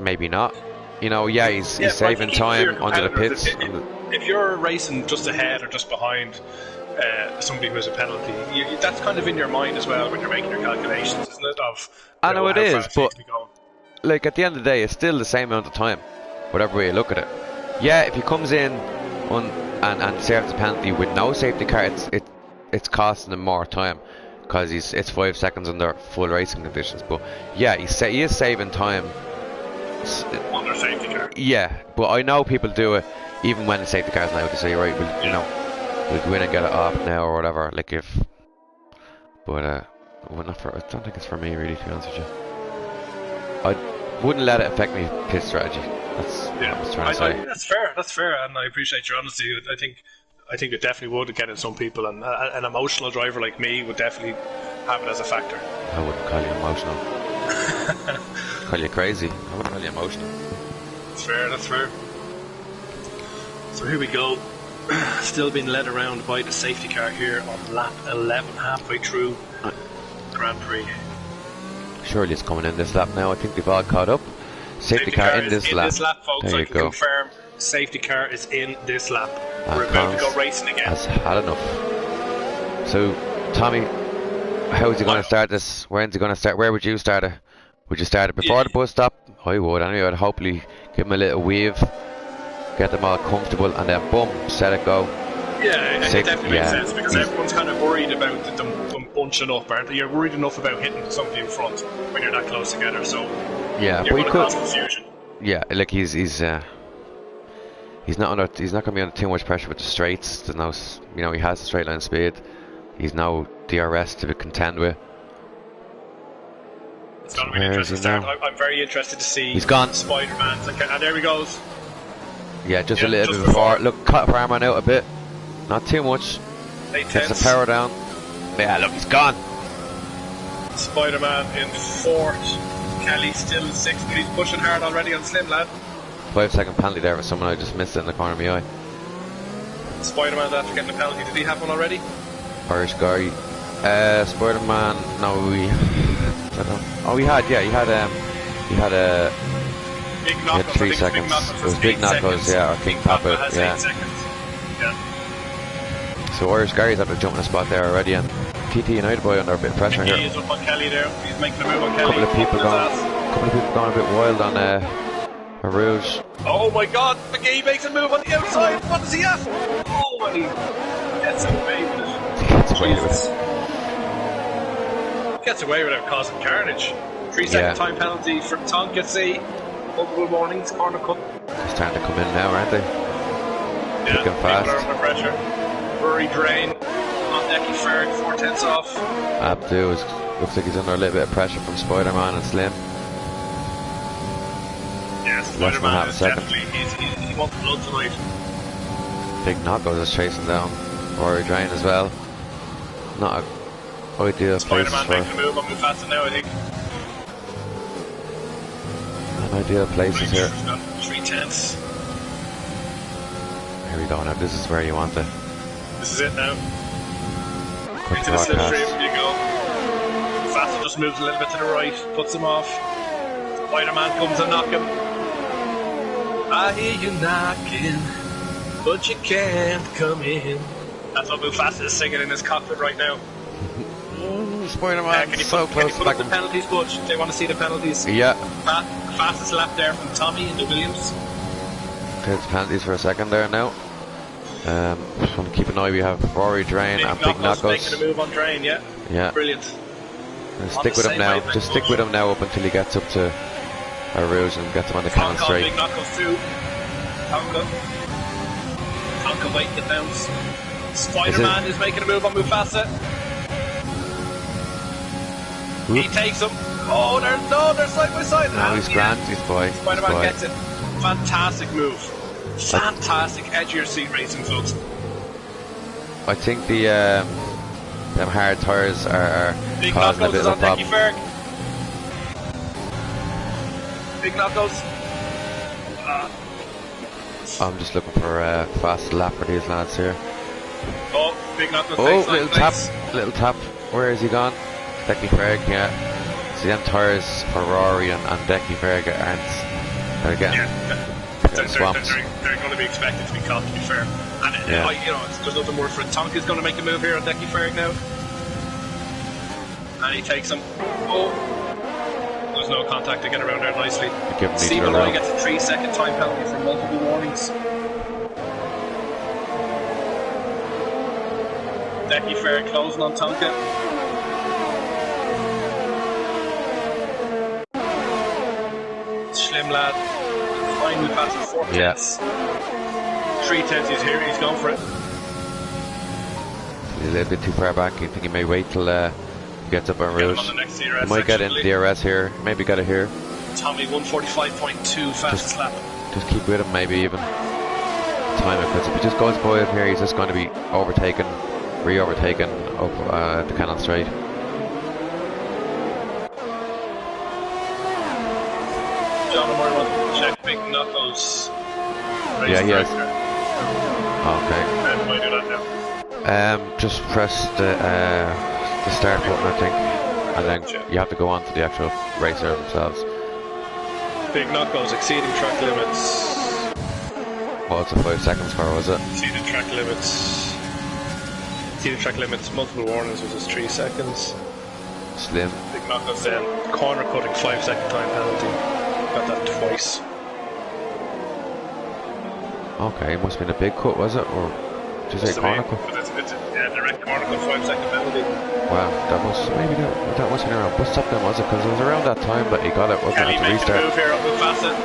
Maybe not. You know, he's saving time under the pits. If you're racing just ahead or just behind somebody who has a penalty, that's kind of in your mind as well when you're making your calculations, isn't it? I know it is, but like at the end of the day, it's still the same amount of time, whatever way you look at it. Yeah, if he comes in and serves a penalty with no safety car, it's costing him more time because it's 5 seconds under full racing conditions. But yeah, he is saving time. Under safety car. Yeah, but I know people do it even when the safety car's not out. They say, right, we'll go in and get it off now or whatever. Like but I don't think it's for me really, to be honest with you. I wouldn't let it affect my pit strategy. That's what I was trying to say. That's fair, and I appreciate your honesty. I think it definitely would get in some people, and an emotional driver like me would definitely have it as a factor. I wouldn't call you emotional. Call you crazy. I wouldn't call you emotional. That's fair. So here we go. Still being led around by the safety car here on lap 11, halfway through Grand Prix. Surely it's coming in this lap now. I think they've all caught up. Safety car in this lap. Folks. There I you can go. confirm safety car is in this lap. We're about to go racing again. Has had enough. So, Tommy, how is he going to start this? When's he going to start? Where would you start it? Would you start it before the bus stop? I would. Anyway, I'd hopefully give him a little weave, get them all comfortable, and then boom, set it go. Yeah, it definitely makes sense because everyone's kind of worried about them bunching up, aren't they? You're worried enough about hitting somebody in front when you're that close together, so yeah, you're going to cause confusion. Yeah, like he's not going to be under too much pressure with the straights. There's no, he has the straight line speed. He's no DRS to contend with. It's going to be an interesting start. I'm very interested to see. He's gone. Spider-Man, and there he goes. Yeah, just a little bit before. Look, cut Fireman out a bit. Not too much. Gets the power down. Yeah, look, he's gone. Spider-Man in fourth. Kelly still in sixth, but he's pushing hard already on Slim, lad. 5 second penalty there for someone. I just missed it in the corner of my eye. Spider-Man after getting a penalty. Did he have one already? Irish guy. Spider-Man. No, I don't know. Oh, he had a big knockouts. 3 seconds. It was big knockouts, yeah. I think Papa has 8 seconds. Yeah. So Irish Gary's at the jumping spot there already, and TT United boy under a bit of pressure here. He is up on Kelly there. He's making a move on Kelly. A couple of people going a bit wild on a Rouge. Oh my God! McGee makes a move on the outside. What does he have? Oh, and he gets away with it. Gets away without causing carnage. 3 second time penalty for Tonkatsi. Multiple warnings, corner cut. They're starting to come in now, aren't they? Yeah, people fast. Are under pressure. Bury Drain on Necky Ferg, 4/10 off. Abdu looks like he's under a little bit of pressure from Spider-Man and Slim. Yeah, Spider-Man is definitely, he wants blood tonight. Big Knockos is chasing down Bury Drain as well. Not a ideal place Spider-Man making a move on Mufasa now, I think. An ideal place is here. 3/10. Here we go now, this is where you want it. This is it now. Quick into the slipstream you go. Mufasa just moves a little bit to the right, puts him off. Spider-Man comes and knock him. I hear you knocking, but you can't come in. That's what Mufasa is singing in his cockpit right now. Spider-Man, so close to the penalties, Butch. They want to see the penalties. Yeah. Fastest lap there from Tommy in the Williams. Okay, the penalties for a second there now. Just want to keep an eye. We have Rory Drain and Big Knockos making a move on Drain, yeah. Yeah. Brilliant. Stick with him now. Just stick with him now up until he gets up to our Rouge and gets him on the cannon straight. Big Knockos too. Tonka waiting it down. Spider-Man is making a move on Mufasa. He takes him. Oh, they're side by side. No, he's grand, he's boy. Spider-Man gets it. Fantastic move. Fantastic edge of your seat racing, folks. I think the them hard tires are Big causing a Knuckles bit is of on a problem. Decky Ferg. Big Knuckles. I'm just looking for a fast lap for these lads here. Oh, Big Knuckles Oh, takes little tap, little tap. Where is he gone? Decky Ferg, yeah. See them tires for Rory and Decky Ferg aren't. They're getting swamped. They're going to be expected to be caught, to be fair. And Yeah. there's nothing more for it. Tonka's going to make a move here on Decky Ferg now. And he takes him. Oh, there's no contact to get around there nicely. Stephen Lloyd gets a 3-second time penalty for multiple warnings. Decky Ferg closing on Tonka. Slim lad. Fine with past 4 tenths. 3 tenths he's here, he's gone for it. He's a little bit too far back. I think he may wait till he gets up en route. He might get into DRS here. Maybe get it here. Tommy 145.2 fastest lap. Just keep with him, maybe even time it. Because if he just goes by him here, he's just going to be overtaken, re-overtaken up the Cannon Straight. John O'More wants to check Big Knuckles. Yeah, he has. Okay. And why do that now? Just press the start button, I think, and then you have to go on to the actual racer themselves. Big Knuckles exceeding track limits. What was it, 5 seconds for, was it? Exceeding track limits. Exceeding track limits, multiple warnings, which is 3 seconds. Slim. Big Knuckles then, corner cutting, 5-second time penalty. Got that twice. Okay, it must have been a big cut, was it? Or just a corner cut? Yeah, direct corner cut, 5-second penalty. Wow, that must maybe that wasn't around bus stop then, was it? Because it was around that time that he got it, wasn't it? Kelly To making a restart. move here up with Facet.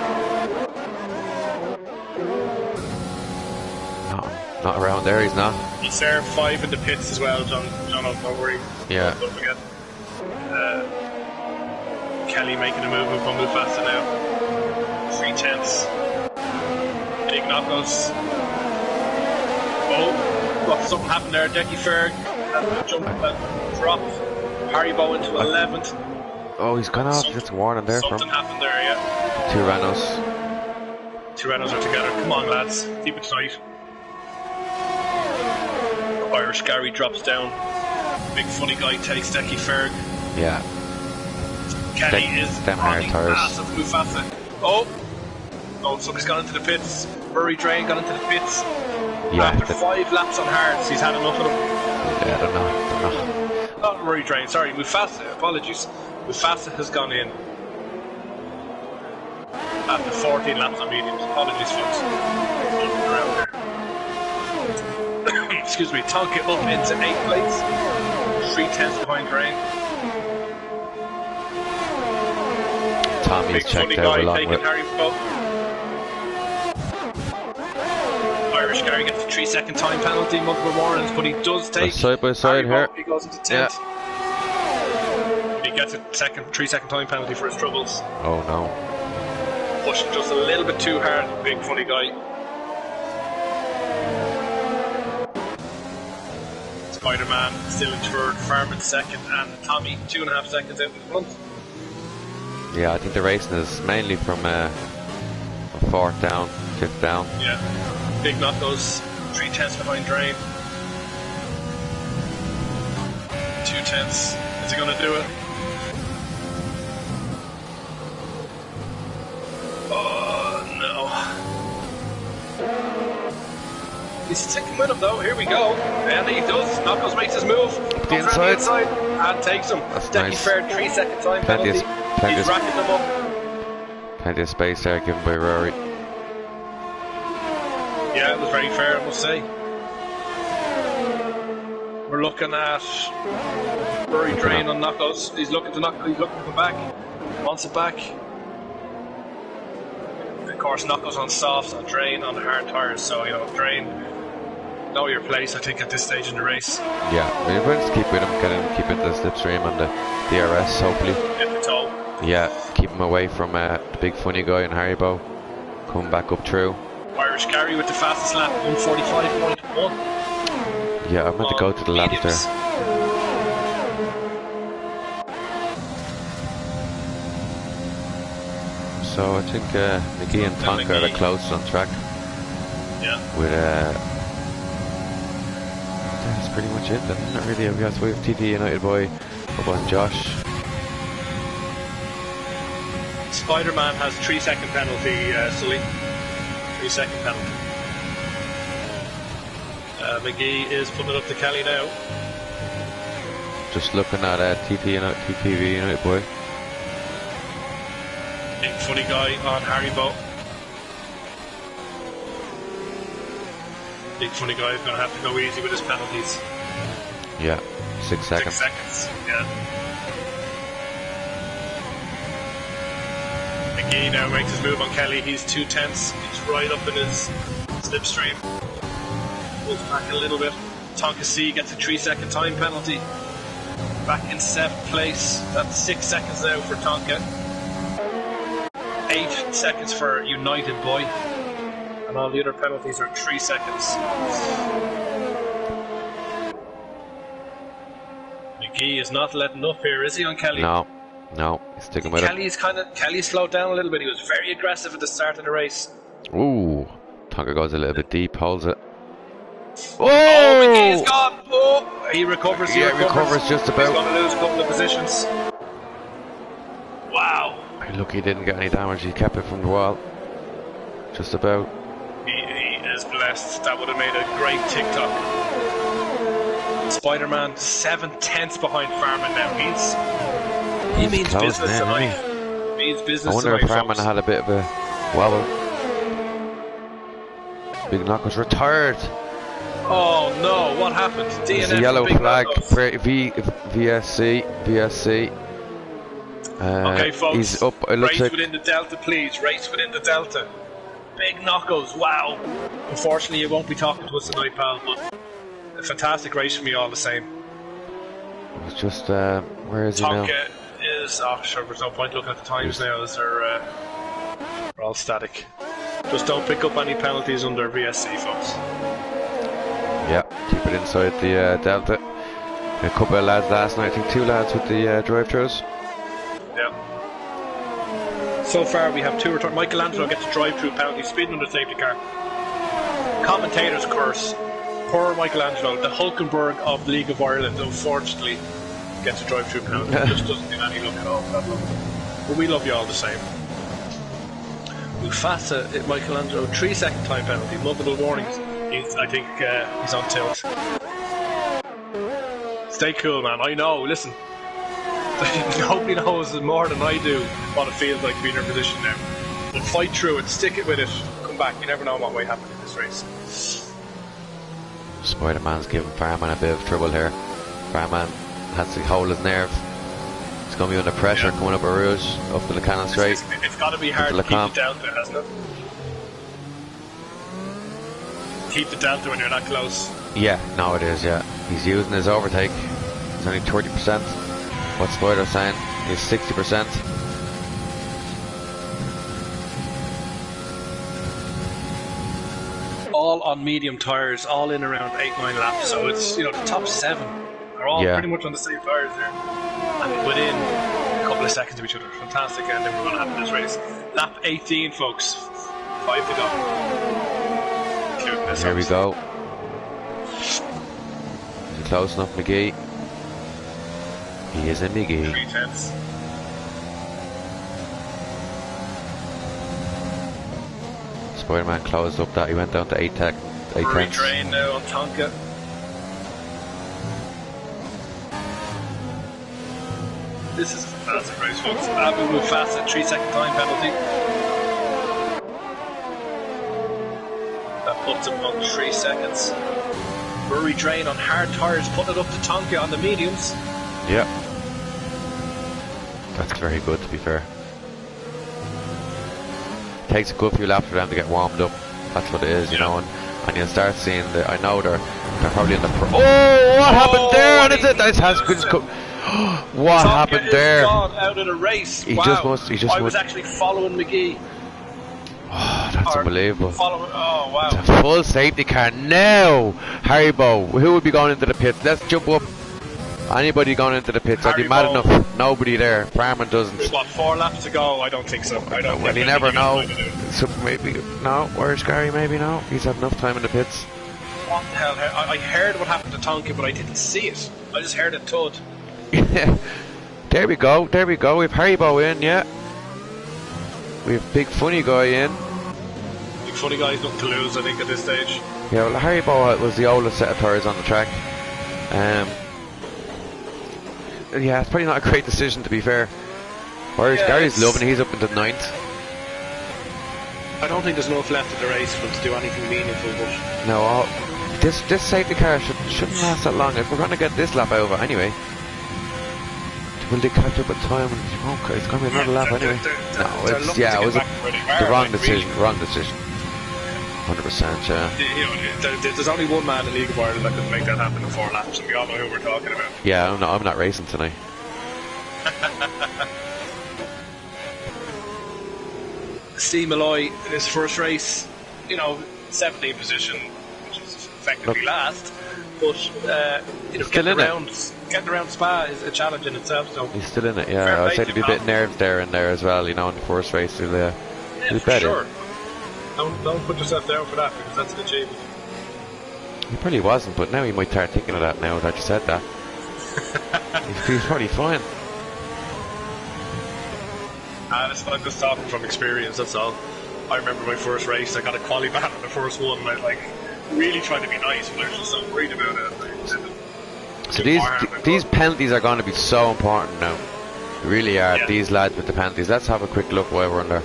No, not around there, he's not. He's there, 5 in the pits as well, John, don't worry. Yeah. Don't forget. Kelly making a move on Mufasa now. 3 tenths. Big Knuckles. Oh, something happened there. Decky Ferg jump drop. Haribo into 11th. Oh, he's gone off. Just a warning there from Something happened there, yeah. two Renaults. 2 Renaults are together. Come on, lads. Keep it tight. Irish Gary drops down. Big funny guy takes Decky Ferg. Yeah. Kelly is them on hard the tires. ass of Mufasa. Oh, somebody's gone into the pits. Murray Drain got into the pits. Yeah. After 5 laps on hards, he's had enough of them. Yeah, I don't know. Not Murray Drain, sorry, Mufasa, apologies. Mufasa has gone in. After 14 laps on mediums, apologies folks. Around there. Excuse me, Tonka up into 8th place. 3 tenths behind Drain. Tommy's Big funny checked out guy along taking with. Harry Poe. Irish Gary gets a 3-second time penalty, multiple warnings, but he does take Side by side Harry here. Poe. He goes into 10th. He gets a 3-second time penalty for his troubles. Oh no. Pushing just a little bit too hard, big funny guy. Spider-Man still in third, Farm in second, and Tommy 2.5 seconds out in front. Yeah, I think the racing is mainly from 4th down, 5th down. Yeah. Big Knuckles, 3 tenths behind Drain. 2 tenths. Is he going to do it? Oh, no. He's sticking with him, though. Here we go. And he does. Knuckles makes his move. Comes around the inside and takes him. That's Decky nice. Fair, 3-second time penalty. He's racking them up. Plenty of space there given by Rory. Yeah, it was very fair, I must say. We're looking at Rory Drain on Knuckles. He's looking to come back. Wants it back. Of course, Knuckles on softs and Drain on hard tires. So, Drain know your place, I think, at this stage in the race. Yeah, we'll just keep with him, get him, keep into the slipstream and the DRS, hopefully. Get the toe. Yeah, keep him away from the big funny guy in Haribo. Coming back up through. Irish Gary with the fastest lap, 1:45.1. Yeah, I meant to go to the laps there. So I think McGee and Tonka are the closest on track. Yeah. With that's pretty much it then, isn't it really? We have TT United boy up on Josh. Spider-Man has 3-second penalty, Sully. 3-second penalty. McGee is putting it up to Kelly now. Just looking at TTV United boy. Big funny guy on Haribo. Big funny guy is going to have to go easy with his penalties. Yeah, 6 seconds. 6 seconds, yeah. McGee now makes his move on Kelly. He's 2/10. He's right up in his slipstream. Pulls back a little bit. Tonka C gets a 3-second time penalty. Back in 7th place. That's 6 seconds now for Tonka. 8 seconds for United Boy. And all the other penalties are 3 seconds. McGee is not letting up here, is he, on Kelly? No, he's sticking with Kelly's Kelly slowed down a little bit. He was very aggressive at the start of the race. it. Ooh, Tonka goes a little bit deep, holds it. Oh, McGee's gone. Oh, he recovers. He recovers just about. He's going to lose a couple of positions. Wow. Look, he didn't get any damage. He kept it from the wall. Just about. He is blessed. That would have made a great TikTok. Spider-Man 7/10 behind Farman now. He means close business now, tonight. He means business I wonder tonight, if Farman folks. had a bit of a wobble. Big knock was retired. Oh no, what happened? There's a yellow flag. VSC. Okay, folks. He's up. It looks race like within the delta, please. Race within the delta. Big knuckles. Wow. Unfortunately, you won't be talking to us tonight, pal. But a fantastic race for me, all the same. it's just where is he now? Tonka is. Oh, sure. There's no point looking at the times now, as they're all static. Just don't pick up any penalties under VSC, folks. Yeah, keep it inside the delta. A couple of lads last night. I think 2 lads with the drive-thrus. Yeah. So far, we have 2 return. Michelangelo gets a drive-through penalty, speeding under safety car. Commentator's curse. Poor Michelangelo, the Hulkenberg of the League of Ireland, unfortunately, gets a drive-through penalty. Just doesn't get any look at all. But we love you all the same. Mufasa, Michelangelo, 3-second time penalty, multiple warnings. I think he's on tilt. Stay cool, man. I know, listen. Nobody knows more than I do what it feels like to be in your position now. But fight through it, stick it with it, come back. You never know what might happen in this race. Spider-Man's giving Farman a bit of trouble here. Farman has to hold his nerve. He's going to be under pressure coming up a Rouge, up to the Cannon Straight. It's got to be hard to keep the delta, hasn't it? Keep the delta when you're that close. Yeah, no it is, yeah. He's using his overtake. It's only 30%. What's Spider saying? He's 60%. All on medium tyres, all in around 8-9 laps. So it's, the top 7 are all pretty much on the same tyres there. And within a couple of seconds of each other. Fantastic ending we're going to have in this race. Lap 18, folks. 5 to go. Here we go. Is he close enough, McGee? He is a McGee. 3/10. Spider-Man closed up that. He went down to 8 tenths. Retrain now on Tonka. This is a fantastic race, folks. Abu Mufasa, 3-second time penalty. That puts him on 3 seconds. Murray Drain on hard tyres, putting it up to Tonka on the mediums. Yeah. That's very good, to be fair. Takes a good few laps for them to get warmed up. That's what it is, you know. And and you'll start seeing the. I know they're probably in the. Oh, what happened there? And it has good. What happened there? Gone out of the race. He wow. just must. He just I was must. actually following McGee. Oh, that's unbelievable. Oh wow. It's a full safety car now. Haribo, who would be going into the pits? Let's jump up. Anybody going into the pits? I'd be mad enough. Nobody there. Farman doesn't. There's what, 4 laps to go? I don't think so. I don't. Well, you never know. So maybe no. Where's Gary? Maybe no. He's had enough time in the pits. What the hell? I heard what happened to Tonkin, but I didn't see it. I just heard it thud. There we go. There we go. We've Haribo in. Yeah. We've big funny guy in. Big funny guy's nothing to lose, I think, at this stage. Yeah. Well, Haribo was the oldest set of tyres on the track. Yeah, it's probably not a great decision to be fair. Whereas Gary's loving it, he's up into 9th. I don't think there's enough left of the race for him to do anything meaningful, but... No, this safety car shouldn't last that long. If we're going to get this lap over anyway, will they catch up with time? Okay, it's going to be another lap anyway. No, it was the wrong decision. Really. Wrong decision. 100%, yeah. There's only one man in the League of Ireland that could make that happen in 4 laps, and we all know who we're talking about. Yeah, I'm not racing tonight. Steve Malloy in his first race, 17th position, which is effectively last, but getting around Spa is a challenge in itself. So he's still in it, yeah. I'd say to be a bit nerves there as well, in the first race. He'll better. Sure. Don't put yourself down for that, because that's an achievement. He probably wasn't, but now he might start thinking of that now that you said that. He's probably fine. I'm just talking from experience, that's all. I remember my first race, I got a quali ban on the first one, and I really tried to be nice, but I was just so worried about it. So these penalties are going to be so important now. They really are, these lads with the penalties. Let's have a quick look while we're under.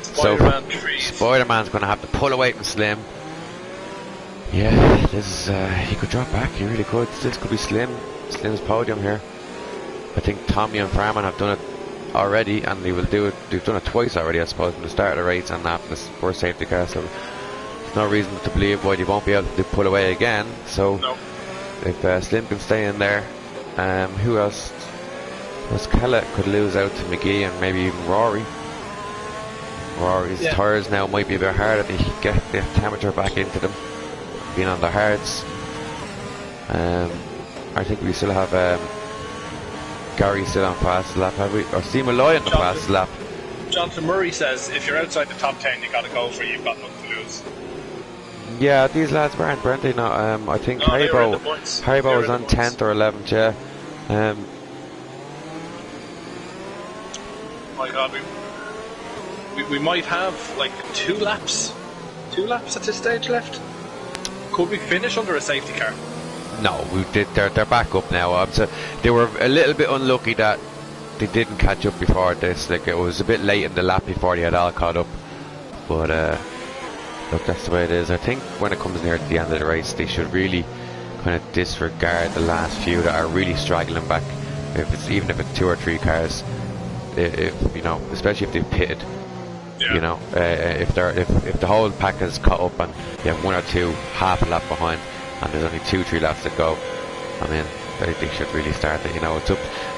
Spider-Man's going to have to pull away from Slim. Yeah, this is, he could drop back, he really could. This could be Slim's podium here. I think Tommy and Farman have done it already, and they will do it. They've done it twice already, I suppose, from the start of the race and after this first safety car. So there's no reason to believe why they won't be able to pull away again. So if Slim can stay in there, who else? Kellett could lose out to McGee and maybe even Rory. Rory's tyres now might be a bit harder. They get the temperature back into them, being on the hards. I think we still have Gary still on fast lap, have we? Or Steve Malloy on the fast lap. Jonathan Murray says if you're outside the top 10, you got to go for it. You've got nothing to lose. Yeah, these lads weren't they? Not. I think Haribo was on 10th or 11th. Yeah. My God, we might have like 2 laps at this stage left. Could we finish under a safety car? No, we did. They're back up now. So they were a little bit unlucky that they didn't catch up before this. Like, it was a bit late in the lap before they had all caught up. But look, that's the way it is. I think when it comes near to the end of the race, they should really kind of disregard the last few that are really straggling back. Even if it's 2 or 3 cars, especially if they've pitted. Yeah. If the whole pack has caught up and you have 1 or 2 half a lap behind, and there's only 2-3 laps to go, I mean, they should really start it. I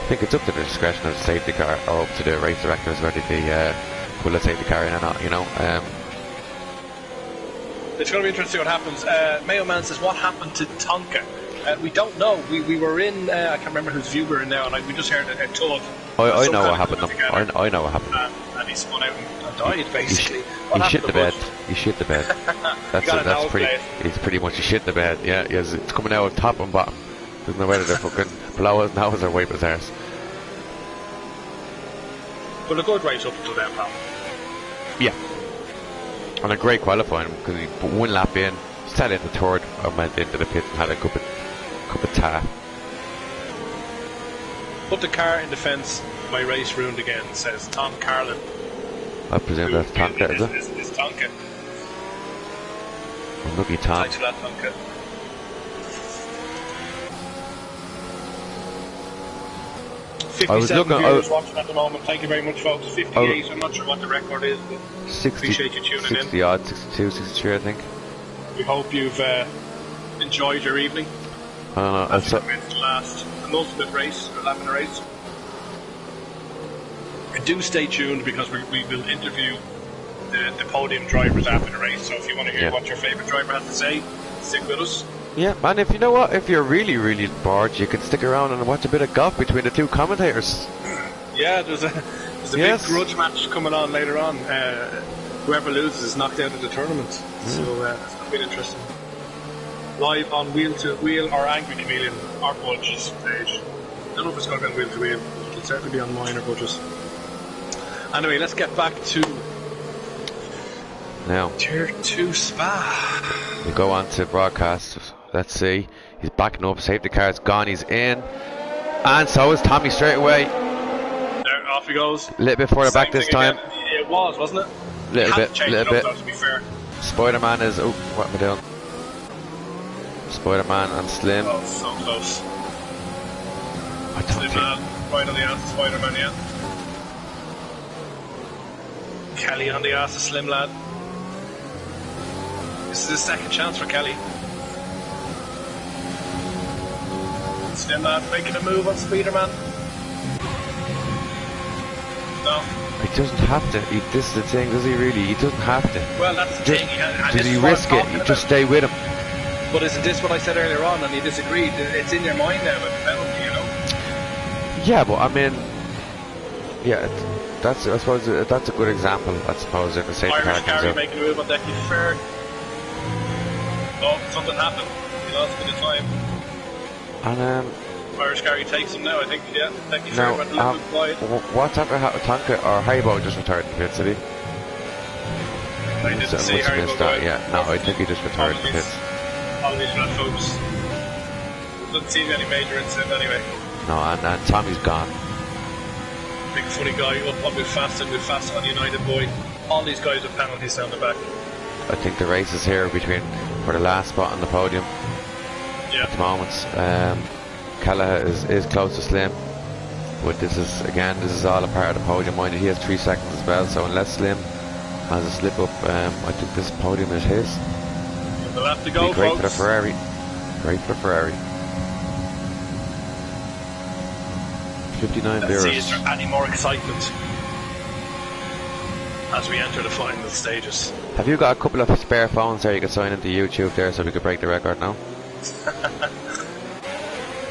think it's up to the discretion of the safety car, or up to the race directors whether they pull the safety car in or not. It's going to be interesting what happens. Mayo Man says, what happened to Tonka? We don't know. We were in, I can't remember whose view we're in now, and we just heard a thud. I know what happened. I know what happened. And he spun out and died, basically. He shit the bed. He shit the bed. That's pretty. It's pretty much a shit the bed. Yeah, yes, it's coming out top and bottom. There's no way that they're fucking blow his nose or wipe his arse. But a good race up until then, pal. Yeah. And a great qualifying, because he put 1 lap in, started in the 3rd, and went into the pit and had a cup of tar. Put the car in the fence. My race ruined again, says Tom Carlin. I presume that's Tonka, is it? It's Tonka. Unlucky Tom. Thanks for that, Tonka. 57 viewers watching at the moment. Thank you very much, folks. 58. I'm not sure what the record is, but appreciate you tuning 60 in. odd, 62, 63, I think. We hope you've enjoyed your evening. I don't know. As we come into the last penultimate race, or lap in the race. Do stay tuned because we will interview the podium drivers after the race. So if you want to hear what your favourite driver has to say, stick with us. Yeah, and if you know what, if you're really, really bored, you can stick around and watch a bit of golf between the two commentators. Yeah, there's a big grudge match coming on later on. Whoever loses is knocked out of the tournament. So that's going to be interesting. Live on Wheel to Wheel or Angry Chameleon, our Budges page. I don't know if it's going to be on Wheel to Wheel. It'll certainly be on mine or Budges. Anyway, let's get back to now. Tier 2 Spa. We go on to broadcast. Let's see. He's backing up. Safety car's gone. He's in. And so is Tommy straight away. There, off he goes. A little bit further back this time. Again. It was, wasn't it? Little bit. Though, to be fair. Spider-Man is... Oh, what am I doing? Spider-Man and Slim. Oh, so close. Slim-Man, right on the ass of Spider-Man, yeah. Kelly on the ass of Slim Lad. This is his second chance for Kelly. Slim Lad making a move on Spider-Man. No. He doesn't have to. This is the thing, does he really? He doesn't have to. Well, that's the thing. Does he risk it? You just stay with him. But isn't this what I said earlier on and you disagreed? It's in your mind now with the penalty, you know? Yeah, but I mean... Yeah, I suppose that's a good example, I suppose, if a safety car Irish comes Gary up. making a move on Decky Fair. Oh, something happened. He lost a bit of time. And Irish Gary takes him now, I think, yeah. Decky Fair went a little bit wide. What's after Tonka or Haribo just retired the pits, did he? I didn't see Haribo go out. Yeah, no, I think he just retired the pits. Apologies for that, folks. Doesn't seem any major incident anyway. No, and Tommy's gone. Big funny guy up on move fast on United boy. All these guys with penalties down the back. I think the race is here for the last spot on the podium. Yeah. At the moment. Callaghan is close to Slim. But this is all a part of the podium. Mind you, he has 3 seconds as well, so unless Slim has a slip up, I think this podium is his. They'll have to go, great folks. for the Ferrari. Great for Ferrari. 59 Let's euros. see, is there any more excitement as we enter the final stages? Have you got a couple of spare phones there you can sign into YouTube there so we could break the record now?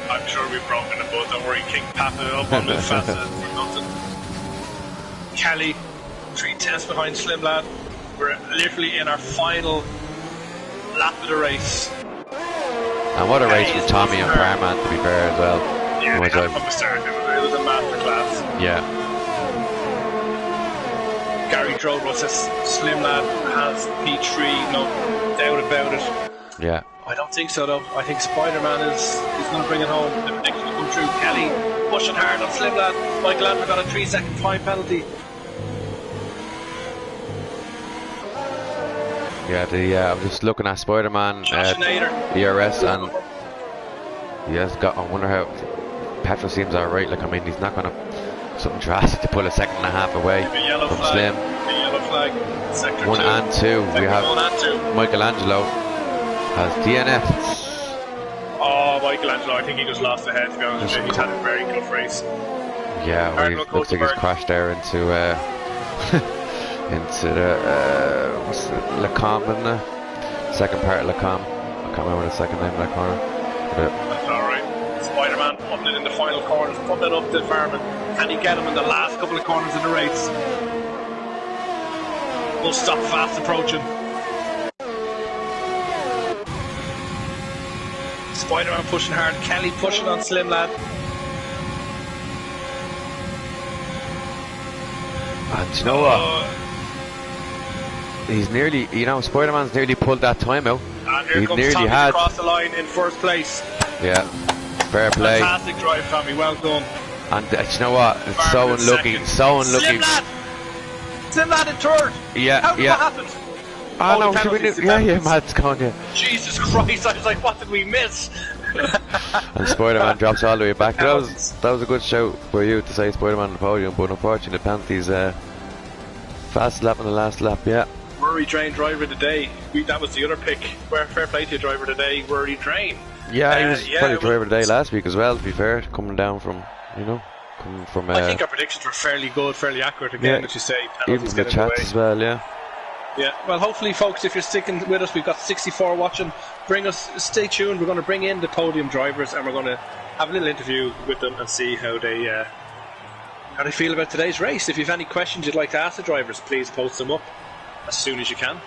I'm sure we've broken the boat, don't worry. King Papa up on the fast for nothing. Kelly, 3 tenths behind Slim Lad. We're literally in our final lap of the race. And what a race for Tommy and Farman, to be fair, as well. Yeah, they had from the start. It was a masterclass. Yeah. Gary drove us as Slim Lad has P3, no doubt about it. Yeah. I don't think so, though. I think Spider-Man is going to bring it home. The prediction will come true. Kelly pushing hard on Slim Lad. Michael Andrew got a 3-second time penalty. Yeah, I'm just looking at Spider-Man ERS, and he has got. I wonder how Petrol seems alright. Like, I mean, he's not going to something drastic to pull a second and a half away from Slim. Yellow flag. Sector 1 2. and 2. We have 1 and 2. Michelangelo has DNF. Oh, Michelangelo, I think he just lost the head, to be honest with you. He's had a very tough race. Yeah, well, he looks like he's crashed there into into the what's it, Lacombe, in the second part of Lacombe. I can't remember the second name of that corner. That's alright. Spider-Man putting it in the final corners, putting it up to Farman. Can he get him in the last couple of corners of the race? We'll stop fast approaching. Spider-Man pushing hard, Kelly pushing on Slim Lad. And you know what? He's nearly, Spider-Man's nearly pulled that time out. And here he comes nearly Tommy had. Across the line in first place. Yeah, fair play. Fantastic drive, Tommy, well done. And you know what? It's so unlucky, so unlucky. Slim Lad in third. Yeah, How did yeah. that happen? Oh no, Matt's gone, yeah. Jesus Christ, I was like, what did we miss? And Spider-Man drops all the way back. That was a good shout for you to say Spider-Man on the podium, but unfortunately the penalties, fast lap on the last lap, yeah. Rory Drain driver of the day. That was the other pick. Fair play to you, driver of the day, Rory Drain. Yeah, he was probably driver of the day last week as well, to be fair, coming from. I think our predictions were fairly good, fairly accurate again, as you say. Even the chats as well, yeah. Yeah, well, hopefully, folks, if you're sticking with us, we've got 64 watching. Stay tuned. We're going to bring in the podium drivers and we're going to have a little interview with them and see how they feel about today's race. If you have any questions you'd like to ask the drivers, please post them up as soon as you can.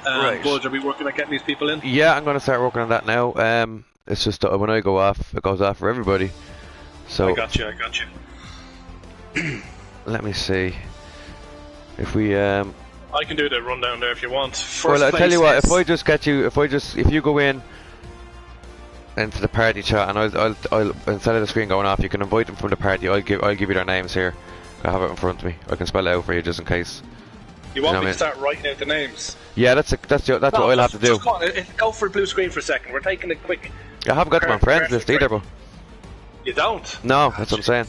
Right. Budge, are we working on getting these people in? Yeah, I'm going to start working on that now. It's just that when I go off, it goes off for everybody. So I got you. Let me see if we. I can do the rundown there if you want. I'll tell you what. If you go in into the party chat, and I'll instead of the screen going off, you can invite them from the party. I'll give you their names here. I have it in front of me. I can spell it out for you just in case. You want me to start writing out the names? Yeah, that's what I'll have to do. Go for a blue screen for a second. We're taking a quick. I haven't got them on friends list either, but. You don't? No, that's what I'm saying.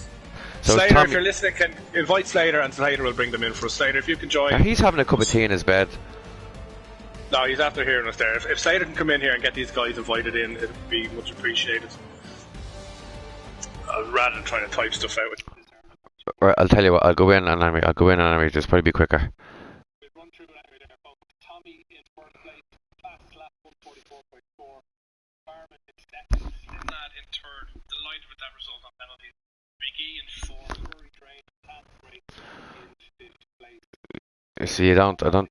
So Slater, if you're listening, can invite Slater and Slater will bring them in for us. Slater, if you can join. He's having a cup of tea in his bed. No, he's after hearing us there. If Slater can come in here and get these guys invited in, it'd be much appreciated. Rather than trying to type stuff out. Right, I'll tell you what, I'll go in and just probably be quicker. We'll run through it anyway there, folks. Tommy in first place, fast lap 144.4. Barman in second, Lad in third. Delighted with that result on penalties. Biggie in fourth, Rory Drain, and Break in fifth place. You see, I don't. The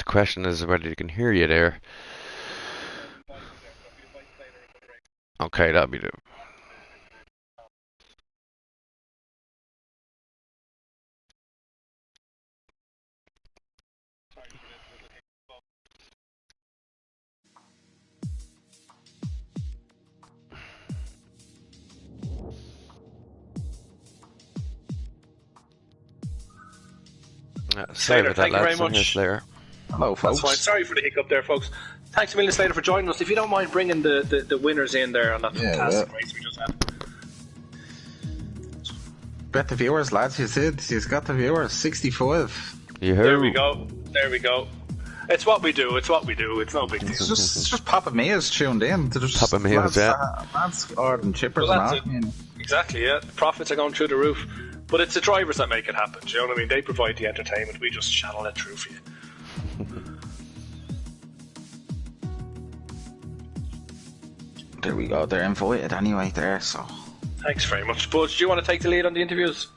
question is whether you can hear you there. Okay, that'll be the. Sorry about that, thank you very lads. much. Slater. Hello, folks. That's fine. Sorry for the hiccup there, folks. Thanks a million, Slater, for joining us. If you don't mind bringing the winners in there on that fantastic race we just had. Bet the viewers, lads. You said he's got the viewers. 65. There we go. It's what we do. It's no big deal. It's just Papa Mia's tuned in. Papa Mia's, yeah. Lads ordering chippers and all. You know. Exactly, yeah. The profits are going through the roof. But it's the drivers that make it happen. Do you know what I mean? They provide the entertainment. We just channel it through for you. There we go. They're invited anyway there, so. Thanks very much. Budge, do you want to take the lead on the interviews?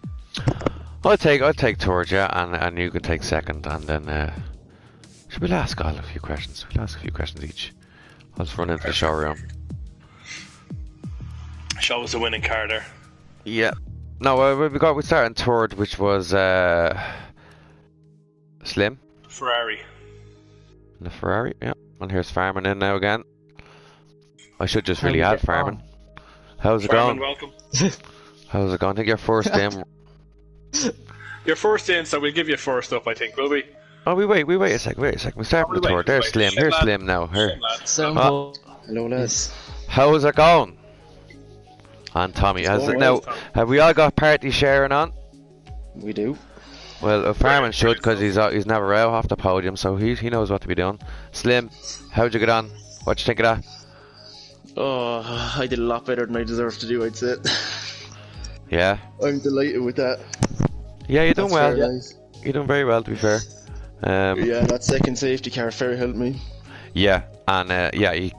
I'll take George, yeah, and you can take second, and then we'll ask all a few questions. We'll ask a few questions each. I'll just run into the showroom. Show us the winning car there. Yeah. No, we started in third, which was Slim. Ferrari. The Ferrari, yeah. And here's Farman in now again. I should just really add Farman. How's it Farman, going? welcome. How's it going? I think you're first in. You're first in, so we'll give you first up, I think, will we? Oh, we wait a sec. We start from the third. There's Slim. Here's Slim now. Here. Hello, lads. How's it going? And Tommy, have we all got party sharing on? We do. Well, Farman should, because he's never out off the podium, so he knows what to be doing. Slim, how'd you get on? What'd you think of that? Oh, I did a lot better than I deserved to do, I'd say. Yeah. I'm delighted with that. Yeah, you're doing well. Nice. You're doing very well, to be fair. Yeah, that second safety car fair helped me. Yeah, and you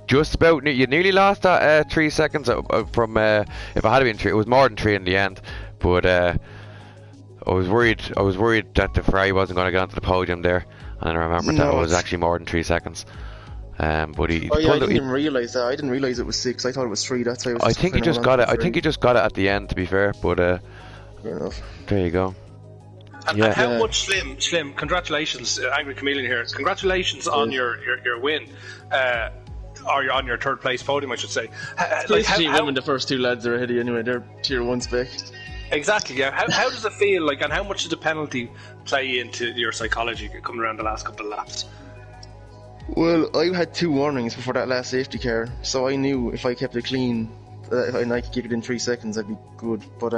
just about you nearly lost that 3 seconds from if it had been 3, it was more than 3 in the end. But I was worried that the Ferrari wasn't going to get onto the podium there, and I remembered that it was actually more than 3 seconds. But I didn't even realise that. I didn't realise it was 6. I thought it was 3. That's why I think he just got it. I think he just got it at the end, to be fair. But fair enough. There you go. And how much, Slim? Congratulations, Angry Chameleon here. Congratulations on your win, or on your third place podium, I should say. Basically, women, the first 2 lads are ahead of you anyway. They're tier 1 spec. Exactly. Yeah. How does it feel like, and how much does the penalty play into your psychology coming around the last couple of laps? Well, I had 2 warnings before that last safety car, so I knew if I kept it clean and I could keep it in 3 seconds, I'd be good. But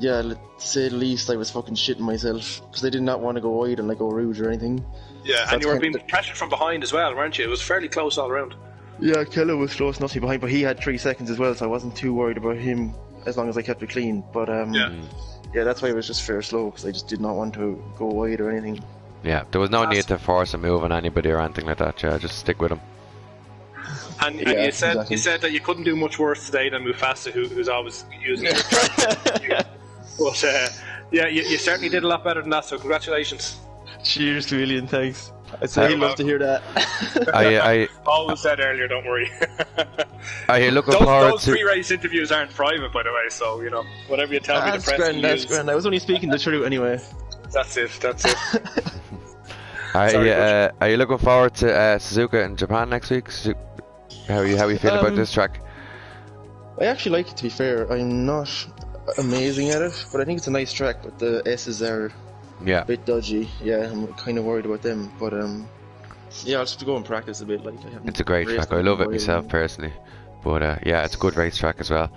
yeah, to say the least, I was fucking shitting myself because I did not want to go wide and like go rude or anything. Yeah, So and you were that's being kind pressured from behind as well, weren't you? It was fairly close all around. Yeah, Keller was close enough to be behind, but he had 3 seconds as well, so I wasn't too worried about him as long as I kept it clean. But yeah, that's why it was just fair slow because I just did not want to go wide or anything. Yeah, there was no need to force a move on anybody or anything like that. Yeah, just stick with him. And Yeah, you said exactly. you said that you couldn't do much worse today than Mufasa, who's always using your track. But yeah, you certainly did a lot better than that. So congratulations. Cheers, William. Thanks. I'd say he'd love to hear that. I Always said earlier, don't worry. Are you looking forward those to? pre-race interviews aren't private, by the way. So you know, whatever you tell me, the That's press grand, can that's use. grand. I was only speaking the truth anyway. That's it. That's it. Are you looking forward to Suzuka in Japan next week? How are you feeling about this track? I actually like it, to be fair. I'm not amazing at it, but I think it's a nice track, but the S's are Yeah. a bit dodgy. Yeah, I'm kind of worried about them, but yeah, I'll just have to go and practice a bit. Like, I haven't It's a great raced track. I in love a it while. myself personally. But yeah, it's a good racetrack as well.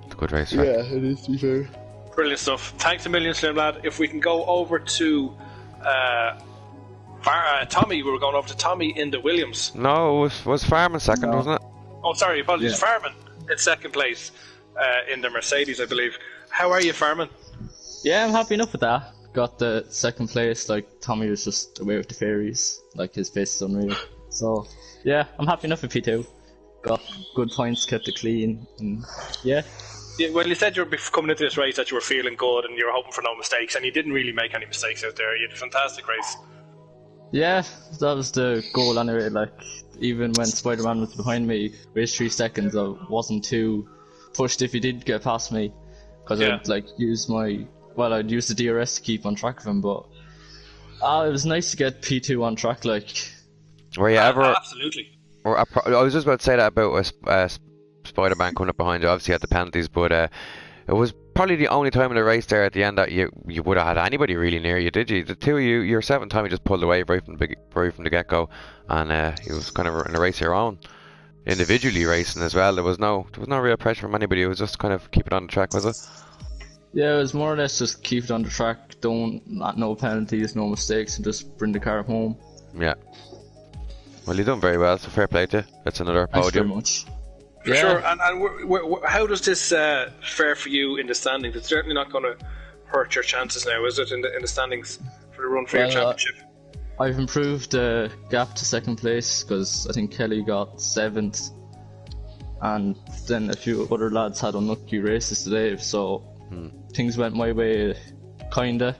It's a good racetrack. Yeah, it is, to be fair. Brilliant stuff. Thanks a million, Slim Lad. If we can go over to Tommy, we were going over to Tommy in the Williams. No, it was Farman second, wasn't it? Oh, sorry, apologies. Yeah. Farman in second place in the Mercedes, I believe. How are you, Farman? Yeah, I'm happy enough with that. Got the second place. Like, Tommy was just away with the fairies. Like, his face is unreal. So yeah, I'm happy enough with P2. Got good points, kept it clean, and yeah. Yeah, well, you said you were coming into this race that you were feeling good and you were hoping for no mistakes, and you didn't really make any mistakes out there. You had a fantastic race. Yeah, that was the goal anyway. Like, even when Spider-Man was behind me, race 3 seconds, I wasn't too pushed if he did get past me, because Yeah. I'd like use I'd use the DRS to keep on track of him. But it was nice to get P2 on track. Like, Were you ever? Absolutely. Or I was just about to say that about Spider-Man coming up behind you. Obviously, had the penalties, but it was probably the only time in the race there at the end that you would have had anybody really near you, did you? The two of you, your seventh time, you just pulled away right from the get-go, and it was kind of in a race of your own, individually racing as well. There was no real pressure from anybody. It was just kind of keep it on the track, was it? yeah, it was more or less just keep it on the track. No penalties, no mistakes, and just bring the car home. Yeah. Well, you've done very well, so fair play to you. That's another Thanks very podium. much. For sure. And how does this fare for you in the standings? It's certainly not going to hurt your chances now, is it, in the standings for the run for your Well, championship? I've improved the gap to second place because I think Kelly got 7th, and then a few other lads had unlucky races today, so things went my way, kinda.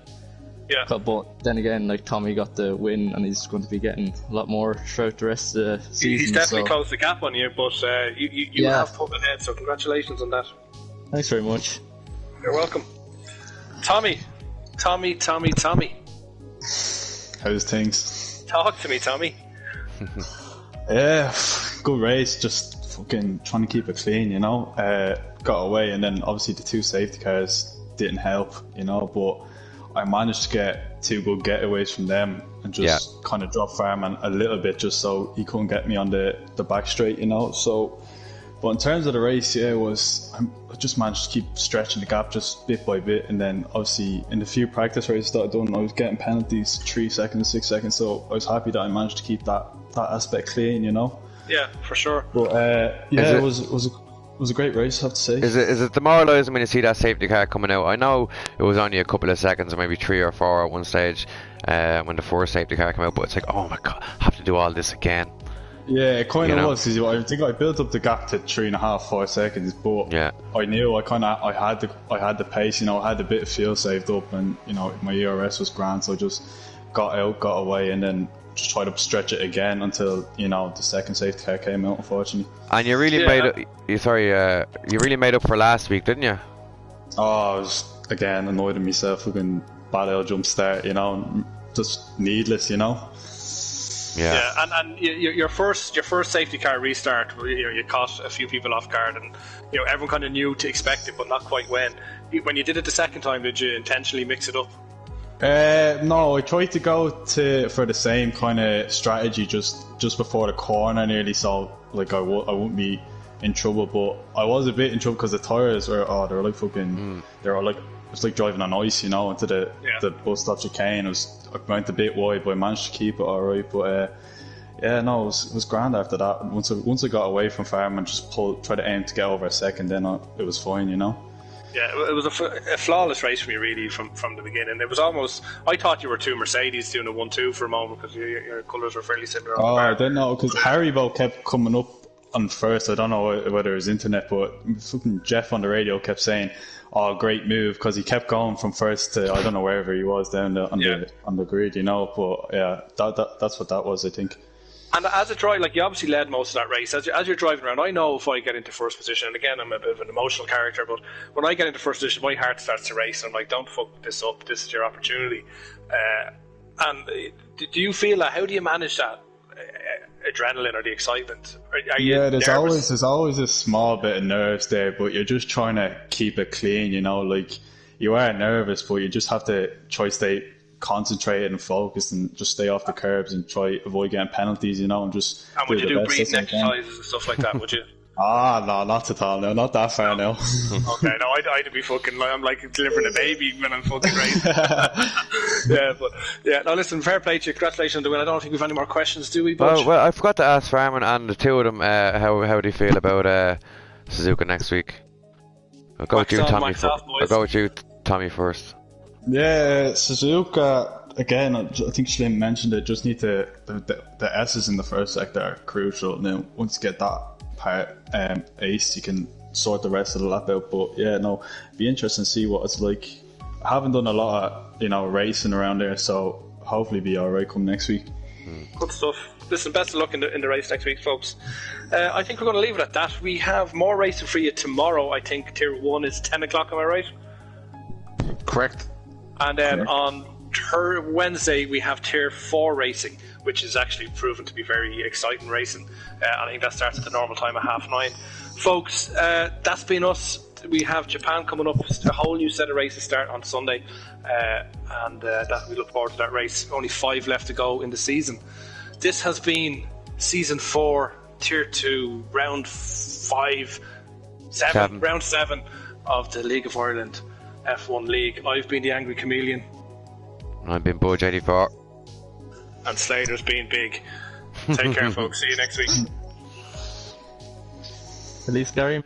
Yeah. But then again, like, Tommy got the win, and he's going to be getting a lot more throughout the rest of the season. He's definitely so closed the gap on you, but you Yeah. have put ahead, so congratulations on that. Thanks very much. You're welcome. Tommy. How's things? Talk to me, Tommy. Yeah, good race. Just fucking trying to keep it clean, you know. Got away, and then obviously the 2 safety cars didn't help, you know. But I managed to get 2 good getaways from them, and just kind of drop Farman a little bit, just so he couldn't get me on the back straight, you know. So, but in terms of the race, yeah, I just managed to keep stretching the gap just bit by bit, and then obviously in the few practice races that I've done, I was getting penalties 3 seconds, 6 seconds. So I was happy that I managed to keep that aspect clean, you know. Yeah, for sure. But yeah, it was a great race, I have to say. Is it demoralising when you see that safety car coming out? I know it was only a couple of seconds, or maybe 3 or 4 at one stage when the first safety car came out, but it's like, oh my god, I have to do all this again. Yeah, it kind You of know? was. 'Cause I think I built up the gap to 3.5, 4 seconds, but Yeah. I knew I had the pace, you know, I had a bit of fuel saved up, and you know my ERS was grand, so I just got out, got away, and then just tried to stretch it again until, you know, the second safety car came out, unfortunately. And you really Yeah. made up. You really made up for last week, didn't you? Oh, I was again annoyed at myself, fucking bad L jump start, you know, just needless, you know. Yeah. And your first safety car restart, you caught a few people off guard, and everyone kind of knew to expect it, but not quite when. When you did it the second time, did you intentionally mix it up? No, I tried to go for the same kind of strategy just before the corner nearly, so like I wouldn't be in trouble, but I was a bit in trouble because the tires were they were like fucking they were like, it was like driving on ice, you know, into the bus stop chicane. I went a bit wide, but I managed to keep it alright. But yeah, no, it was grand after that. Once I got away from farm and just tried to aim to get over a second, then it was fine, you know. Yeah, it was a flawless race for me, really, from the beginning. It was almost, I thought you were two Mercedes doing a 1-2 for a moment because your colours were fairly similar. I didn't know, because Haribo kept coming up on first. I don't know whether it was internet, but fucking Jeff on the radio kept saying, "Oh, great move," because he kept going from first to I don't know wherever he was down on the grid, you know. But yeah, that's what that was, I think. And as a driver, like, you obviously led most of that race. As you're driving around, I know if I get into first position, and again, I'm a bit of an emotional character, but when I get into first position, my heart starts to race. I'm like, don't fuck this up. This is your opportunity. And do you feel that? How do you manage that adrenaline or the excitement? Are you there's nervous? always a small bit of nerves there, but you're just trying to keep it clean, you know. Like, you are nervous, but you just have to try to stay concentrated and focused and just stay off the curbs and try avoid getting penalties, you know, and just. And would you do breathing exercises and stuff like that? Would you? No, not at all. No, not that far now. Okay, no, I'd be fucking. I'm like delivering a baby when I'm fucking racing. No, listen, fair play to you. Congratulations on the win. I don't think we've any more questions, do we? Budge? Well, I forgot to ask Farman and the two of them how do you feel about Suzuka next week. I'll go with you, Tommy. I'll go with you, Tommy, first. Yeah, Suzuka, again, I think Slim mentioned it, just need the S's in the first sector are crucial. Now, once you get that part ace, you can sort the rest of the lap out. But yeah, no, be interesting to see what it's like. I haven't done a lot of, racing around there, so hopefully be alright come next week. Good stuff. Listen, best of luck in the race next week, folks. I think we're going to leave it at that. We have more racing for you tomorrow. I think Tier 1 is 10 o'clock, am I right? Correct. And then on Wednesday we have Tier 4 racing, which is actually proven to be very exciting racing. I think that starts at the normal time of 9:30. Folks, that's been us. We have Japan coming up, a whole new set of races start on Sunday, and that we look forward to that race. Only 5 left to go in the season. This has been Season 4, Tier 2, Round 7 of the League of Ireland F1 League. I've been the Angry Chameleon. I've been Budge84. And Slater's been big. Take care, folks. See you next week. Release Gary.